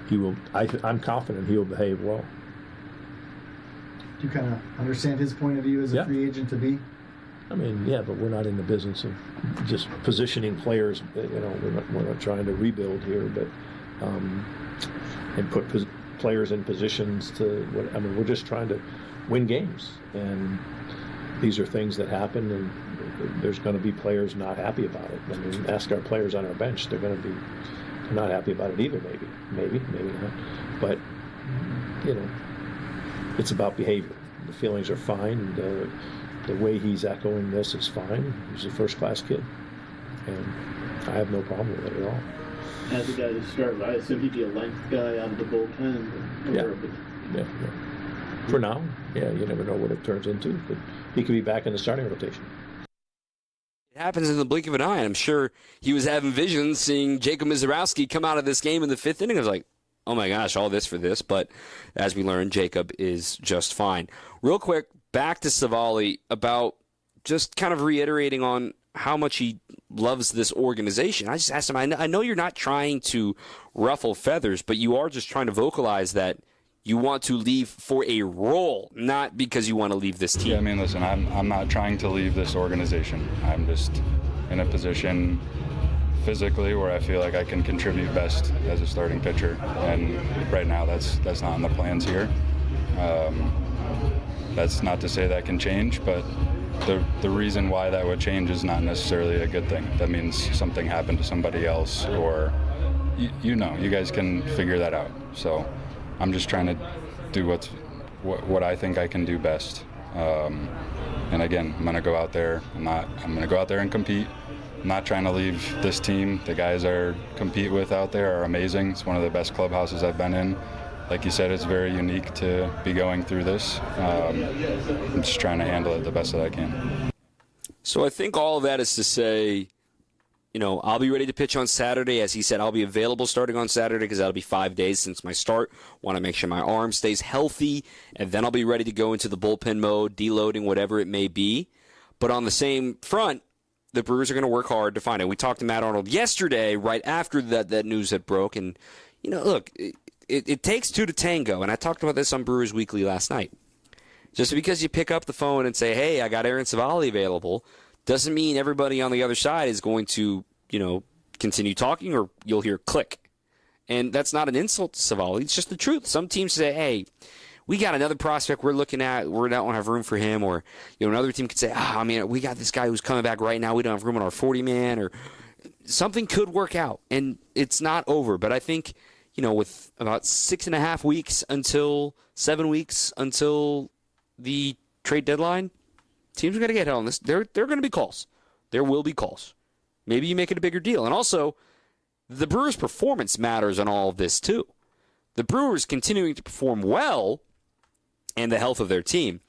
he will. I'm confident he will behave well. Do you kind of understand his point of view as a free agent to be? I mean, yeah, but we're not in the business of just positioning players. We're not trying to rebuild here, but and put players in positions to. We're just trying to win games, and these are things that happen, and there's going to be players not happy about it. I mean, ask our players on our bench; they're not happy about it either. Maybe not. But it's about behavior. The feelings are fine. The way he's echoing this is fine. He's a first-class kid, and I have no problem with it at all. As a guy to start, I assume he'd be a length guy out of the bullpen. Yeah. For now, you never know what it turns into, but he could be back in the starting rotation. It happens in the blink of an eye. I'm sure he was having visions seeing Jacob Misiorowski come out of this game in the fifth inning. I was like, oh my gosh, all this for this. But as we learned, Jacob is just fine. Real quick, back to Savali about just kind of reiterating on how much he loves this organization. I just asked him, I know you're not trying to ruffle feathers, but you are just trying to vocalize that you want to leave for a role, not because you want to leave this team. Yeah, I mean, listen, I'm not trying to leave this organization. I'm just in a position physically where I feel like I can contribute best as a starting pitcher, and right now that's not in the plans here. That's not to say that can change, but the reason why that would change is not necessarily a good thing. That means something happened to somebody else, or you guys can figure that out. So I'm just trying to do what I think I can do best. And again, I'm going to go out there. I'm going to go out there and compete. I'm not trying to leave this team. The guys I compete with out there are amazing. It's one of the best clubhouses I've been in. Like you said, it's very unique to be going through this. I'm just trying to handle it the best that I can. So I think all of that is to say, I'll be ready to pitch on Saturday. As he said, I'll be available starting on Saturday because that'll be 5 days since my start. Want to make sure my arm stays healthy, and then I'll be ready to go into the bullpen mode, deloading, whatever it may be. But on the same front, the Brewers are going to work hard to find it. We talked to Matt Arnold yesterday, right after that news had broke, and look, it takes two to tango, and I talked about this on Brewers Weekly last night. Just because you pick up the phone and say, hey, I got Aaron Savali available, doesn't mean everybody on the other side is going to, continue talking, or you'll hear click. And that's not an insult to Savali. It's just the truth. Some teams say, hey, we got another prospect we're looking at. We don't have room for him. Or another team could say, we got this guy who's coming back right now. We don't have room on our 40-man. Or something could work out, and it's not over. But I think, with about 6.5 weeks until 7 weeks until the trade deadline, teams are going to get hell on this. There are going to be calls. There will be calls. Maybe you make it a bigger deal. And also, the Brewers' performance matters on all of this, too. The Brewers continuing to perform well and the health of their team,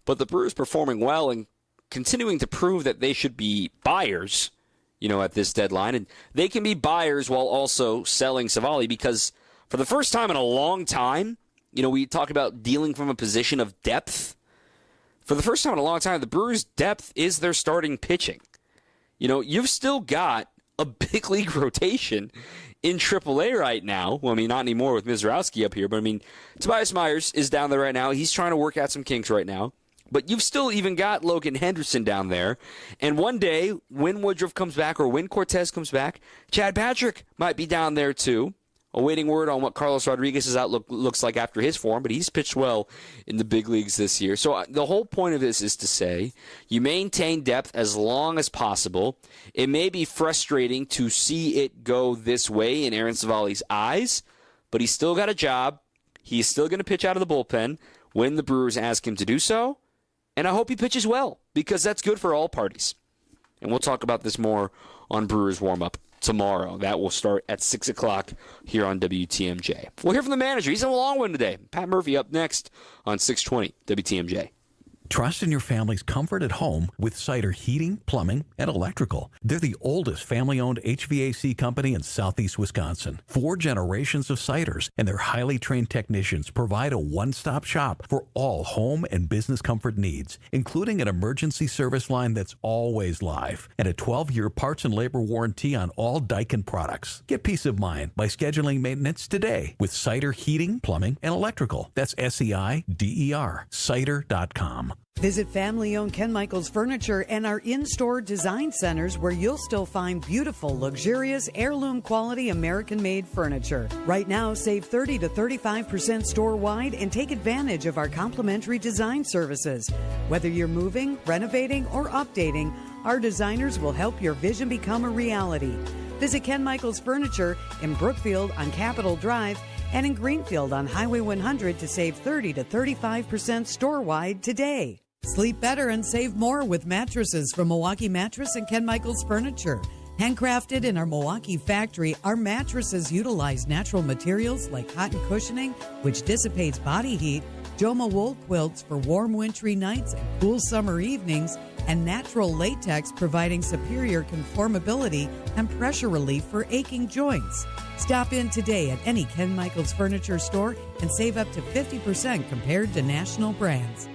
but the Brewers performing well and continuing to prove that they should be buyers, at this deadline. And they can be buyers while also selling Savali, because for the first time in a long time, we talk about dealing from a position of depth. For the first time in a long time, the Brewers' depth is their starting pitching. You've still got a big league rotation in AAA right now. Well, not anymore with Misiorowski up here, but Tobias Myers is down there right now. He's trying to work out some kinks right now. But you've still even got Logan Henderson down there. And one day, when Woodruff comes back or when Cortez comes back, Chad Patrick might be down there too. Awaiting word on what Carlos Rodriguez's outlook looks like after his form, but he's pitched well in the big leagues this year. So the whole point of this is to say you maintain depth as long as possible. It may be frustrating to see it go this way in Aaron Savali's eyes, but he's still got a job. He's still going to pitch out of the bullpen when the Brewers ask him to do so. And I hope he pitches well, because that's good for all parties. And we'll talk about this more on Brewers warm-up tomorrow. That will start at 6 o'clock here on WTMJ. We'll hear from the manager. He's in a long one today. Pat Murphy up next on 620 WTMJ. Trust in your family's comfort at home with Cider Heating, Plumbing, and Electrical. They're the oldest family-owned HVAC company in southeast Wisconsin. 4 generations of Ciders, and their highly trained technicians provide a one-stop shop for all home and business comfort needs, including an emergency service line that's always live and a 12-year parts and labor warranty on all Daikin products. Get peace of mind by scheduling maintenance today with Cider Heating, Plumbing, and Electrical. That's SEIDER, cider.com. Visit family-owned Ken Michaels Furniture and our in-store design centers where you'll still find beautiful, luxurious, heirloom-quality American-made furniture. Right now, save 30 to 35% store-wide and take advantage of our complimentary design services. Whether you're moving, renovating, or updating, our designers will help your vision become a reality. Visit Ken Michaels Furniture in Brookfield on Capitol Drive and in Greenfield on Highway 100 to save 30 to 35% store-wide today. Sleep better and save more with mattresses from Milwaukee Mattress and Ken Michaels Furniture. Handcrafted in our Milwaukee factory, our mattresses utilize natural materials like cotton cushioning, which dissipates body heat, Joma wool quilts for warm wintry nights and cool summer evenings, and natural latex providing superior conformability and pressure relief for aching joints. Stop in today at any Ken Michaels Furniture store and save up to 50% compared to national brands.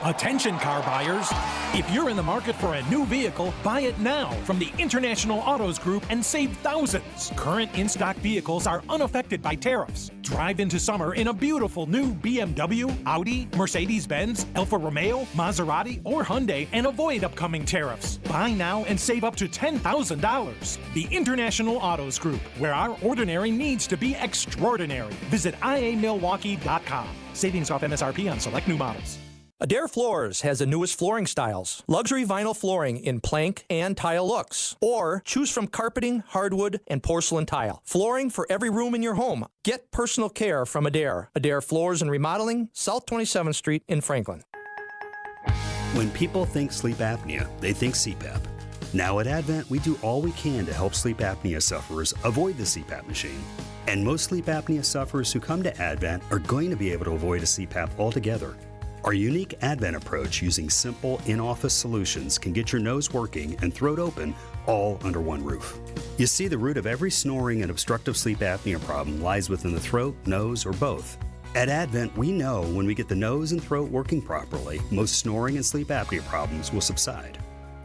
Attention car buyers. If you're in the market for a new vehicle, buy it now from the International Autos Group and save thousands. Current in-stock vehicles are unaffected by tariffs. Drive into summer in a beautiful new BMW, Audi, Mercedes-Benz, Alfa Romeo, Maserati, or Hyundai and avoid upcoming tariffs. Buy now and save up to $10,000. The International Autos Group, where our ordinary needs to be extraordinary. Visit iamilwaukee.com. Savings off MSRP on select new models. Adair Floors has the newest flooring styles. Luxury vinyl flooring in plank and tile looks. Or choose from carpeting, hardwood, and porcelain tile. Flooring for every room in your home. Get personal care from Adair. Adair Floors and Remodeling, South 27th Street in Franklin. When people think sleep apnea, they think CPAP. Now at Advent, we do all we can to help sleep apnea sufferers avoid the CPAP machine. And most sleep apnea sufferers who come to Advent are going to be able to avoid a CPAP altogether. Our unique Advent approach using simple in-office solutions can get your nose working and throat open all under one roof. You see, the root of every snoring and obstructive sleep apnea problem lies within the throat, nose, or both. At Advent, we know when we get the nose and throat working properly, most snoring and sleep apnea problems will subside.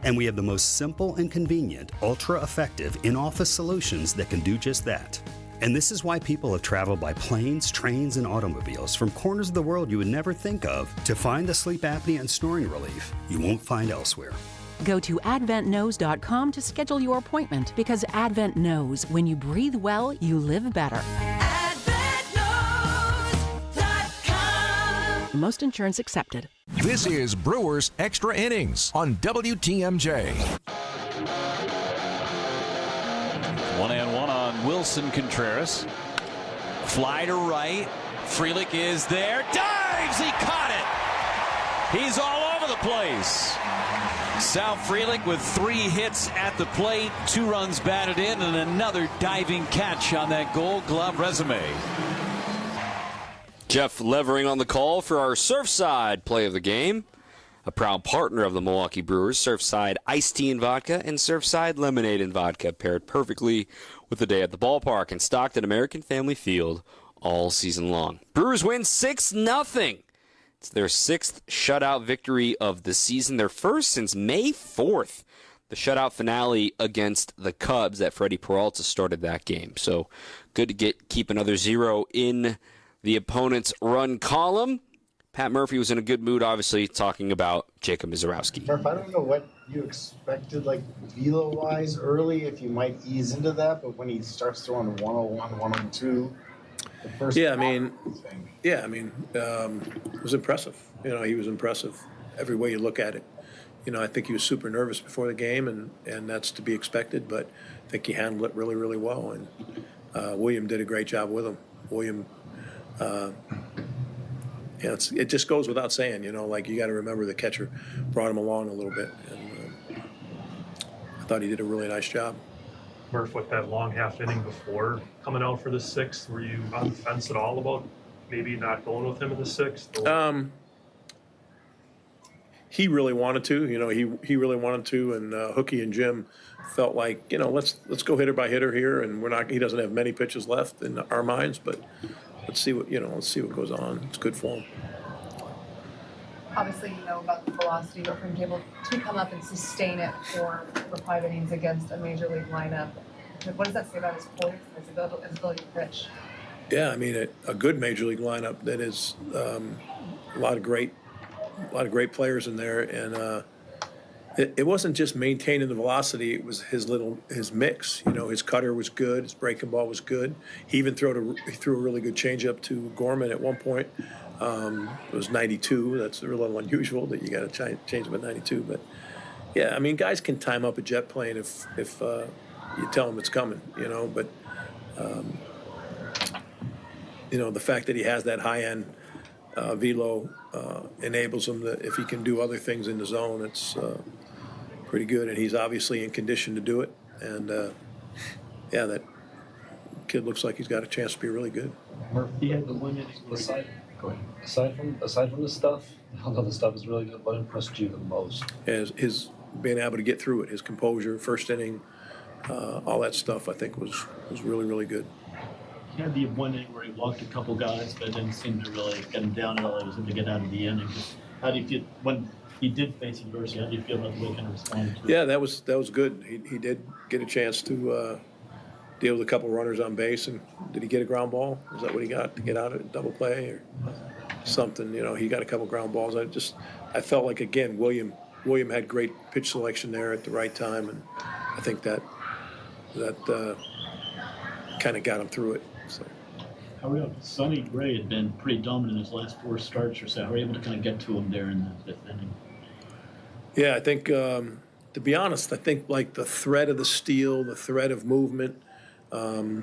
And we have the most simple and convenient, ultra-effective in-office solutions that can do just that. And this is why people have traveled by planes, trains, and automobiles from corners of the world you would never think of to find the sleep apnea and snoring relief you won't find elsewhere. Go to adventknows.com to schedule your appointment because Advent knows when you breathe well, you live better. AdventKnows.com. Most insurance accepted. This is Brewers Extra Innings on WTMJ. 1-1 on Wilson Contreras. Fly to right. Frelick is there. Dives! He caught it! He's all over the place. Sal Frelick with 3 hits at the plate, 2 runs batted in, and another diving catch on that Gold Glove resume. Jeff Levering on the call for our Surfside play of the game. A proud partner of the Milwaukee Brewers, Surfside iced tea and vodka and Surfside lemonade and vodka paired perfectly with the day at the ballpark in Stockton American Family Field all season long. Brewers win 6-0. It's their 6th shutout victory of the season, their first since May 4th. The shutout finale against the Cubs that Freddie Peralta started that game. So good to keep another 0 in the opponent's run column. Pat Murphy was in a good mood, obviously, talking about Jacob Mizorowski. Murph, I don't know what you expected, like, velo-wise early, if you might ease into that, but when he starts throwing 101, 102, the first... it was impressive. He was impressive every way you look at it. I think he was super nervous before the game, and that's to be expected, but I think he handled it really, really well, and William did a great job with him. William... it just goes without saying, you got to remember the catcher brought him along a little bit, and I thought he did a really nice job. Murph, with that long half inning before coming out for the 6th, were you on the fence at all about maybe not going with him in the 6th? He really wanted to, he really wanted to, and Hookie and Jim felt like, let's go hitter by hitter here, and he doesn't have many pitches left in our minds, but let's see what goes on. It's good for him. Obviously, you know about the velocity, but from able to come up and sustain it for 5 innings against a major league lineup, what does that say about his poise and his ability to pitch? Yeah, a good major league lineup that is a lot of great of great players in there, and it wasn't just maintaining the velocity. It was his mix. His cutter was good. His breaking ball was good. He even threw a really good changeup to Gorman at one point. It was 92. That's a little unusual that you got to change him at 92. But yeah, I mean, guys can time up a jet plane if you tell them it's coming. But the fact that he has that high end velo enables him that if he can do other things in the zone, it's pretty good. And he's obviously in condition to do it. And that kid looks like he's got a chance to be really good. He had the one inning. Aside from the stuff, although the stuff is really good, what impressed you the most? His being able to get through it, his composure, first inning, all that stuff, I think was really, really good. He had the one inning where he walked a couple guys, but it didn't seem to really get him down at all. He was able to get out of the inning. How do you feel when he did face adversity? How do you feel about the way he kind of responded to it? Yeah, that was good. He did get a chance to deal with a couple runners on base, and did he get a ground ball? Is that what he got to get out of it, double play or something? He got a couple ground balls. I felt like, again, William had great pitch selection there at the right time, and I think that kind of got him through it. So. How are you? Sonny Gray had been pretty dominant in his last 4 starts or so. How were you able to kind of get to him there in the 5th inning? Yeah, I think, to be honest, I think like the threat of the steal, the threat of movement, I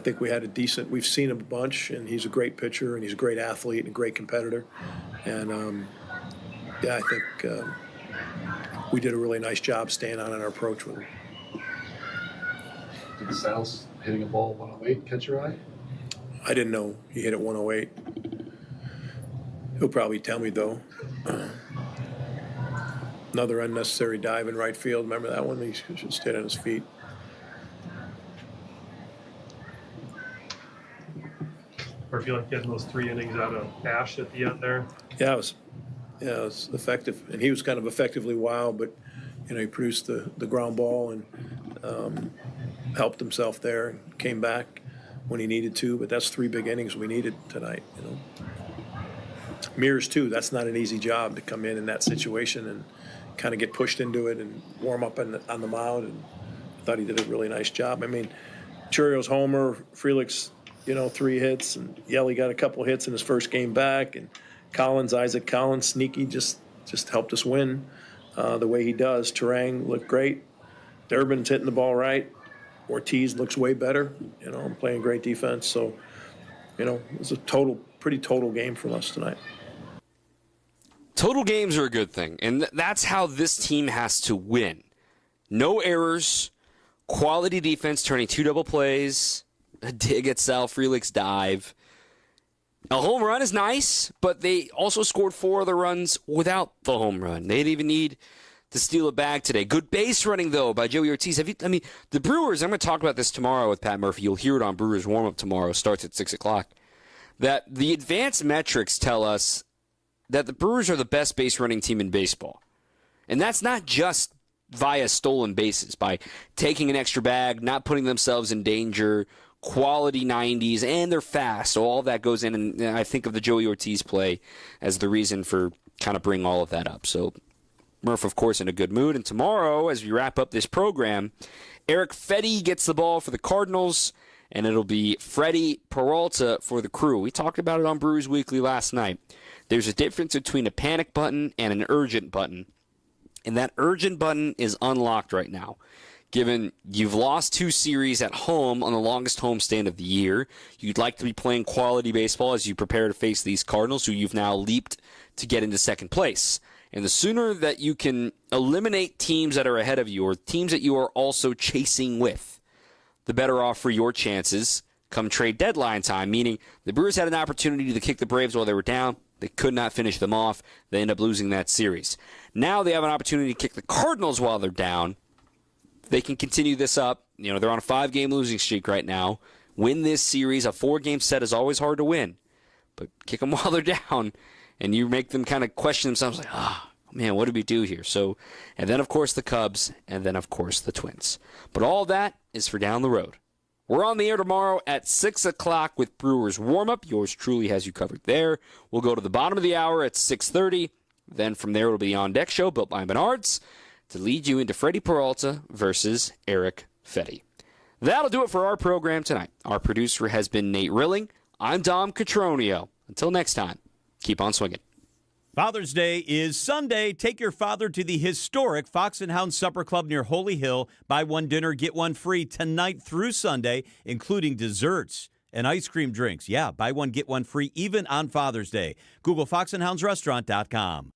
think we had we've seen him a bunch, and he's a great pitcher, and he's a great athlete and a great competitor. And, I think we did a really nice job staying on our approach with him. Did Sal's hitting a ball 108 catch your eye? I didn't know he hit it 108. He'll probably tell me, though. Another unnecessary dive in right field. Remember that one? He should have stayed on his feet. Or feel like getting those 3 innings out of Ash at the end there? Yeah, it was effective. And he was kind of effectively wild, but, he produced the ground ball and helped himself there and came back when he needed to. But that's 3 big innings we needed tonight, Mears, too. That's not an easy job to come in that situation and kind of get pushed into it and warm up on the mound, and I thought he did a really nice job. I mean, Churio's homer, Frelick's, 3 hits, and Yelly got a couple hits in his first game back, and Isaac Collins, sneaky, just helped us win the way he does. Turang looked great. Durbin's hitting the ball right. Ortiz looks way better, playing great defense. So, it was a pretty total game from us tonight. Total games are a good thing, and that's how this team has to win. No errors, quality defense, turning 2 double plays, a dig at Sal Frelick's dive. A home run is nice, but they also scored 4 other runs without the home run. They didn't even need to steal a bag today. Good base running, though, by Joey Ortiz. The Brewers, I'm going to talk about this tomorrow with Pat Murphy. You'll hear it on Brewers warm-up tomorrow. Starts at 6 o'clock. That the advanced metrics tell us that the Brewers are the best base running team in baseball. And that's not just via stolen bases, by taking an extra bag, not putting themselves in danger, quality 90s, and they're fast. So all that goes in, and I think of the Joey Ortiz play as the reason for kind of bringing all of that up. So Murph, of course, in a good mood. And tomorrow, as we wrap up this program, Eric Fedde gets the ball for the Cardinals, and it'll be Freddie Peralta for the Crew. We talked about it on Brewers Weekly last night. There's a difference between a panic button and an urgent button, and that urgent button is unlocked right now. Given you've lost 2 series at home on the longest homestand of the year, you'd like to be playing quality baseball as you prepare to face these Cardinals, who you've now leaped to get into second place. And the sooner that you can eliminate teams that are ahead of you or teams that you are also chasing with, the better off for your chances come trade deadline time, meaning the Brewers had an opportunity to kick the Braves while they were down. They could not finish them off. They end up losing that series. Now they have an opportunity to kick the Cardinals while they're down. They can continue this up. They're on a 5-game losing streak right now. Win this series. A 4-game set is always hard to win. But kick them while they're down, and you make them kind of question themselves like, man, what did we do here? So, and then, of course, the Cubs, and then, of course, the Twins. But all that is for down the road. We're on the air tomorrow at 6 o'clock with Brewers warm-up. Yours truly has you covered there. We'll go to the bottom of the hour at 6:30. Then from there, it'll be the On Deck Show, built by Menards, to lead you into Freddie Peralta versus Eric Fetty. That'll do it for our program tonight. Our producer has been Nate Rilling. I'm Dom Cotroneo. Until next time, keep on swinging. Father's Day is Sunday. Take your father to the historic Fox and Hound Supper Club near Holy Hill. Buy one dinner, get one free tonight through Sunday, including desserts and ice cream drinks. Yeah, buy one, get one free even on Father's Day. Google foxandhoundsrestaurant.com.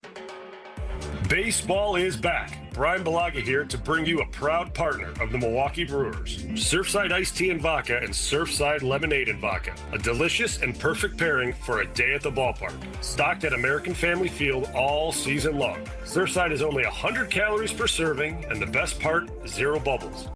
Baseball is back. Brian Balaga here to bring you a proud partner of the Milwaukee Brewers. Surfside Iced Tea and Vodka and Surfside Lemonade and Vodka. A delicious and perfect pairing for a day at the ballpark. Stocked at American Family Field all season long. Surfside is only 100 calories per serving, and the best part, zero bubbles.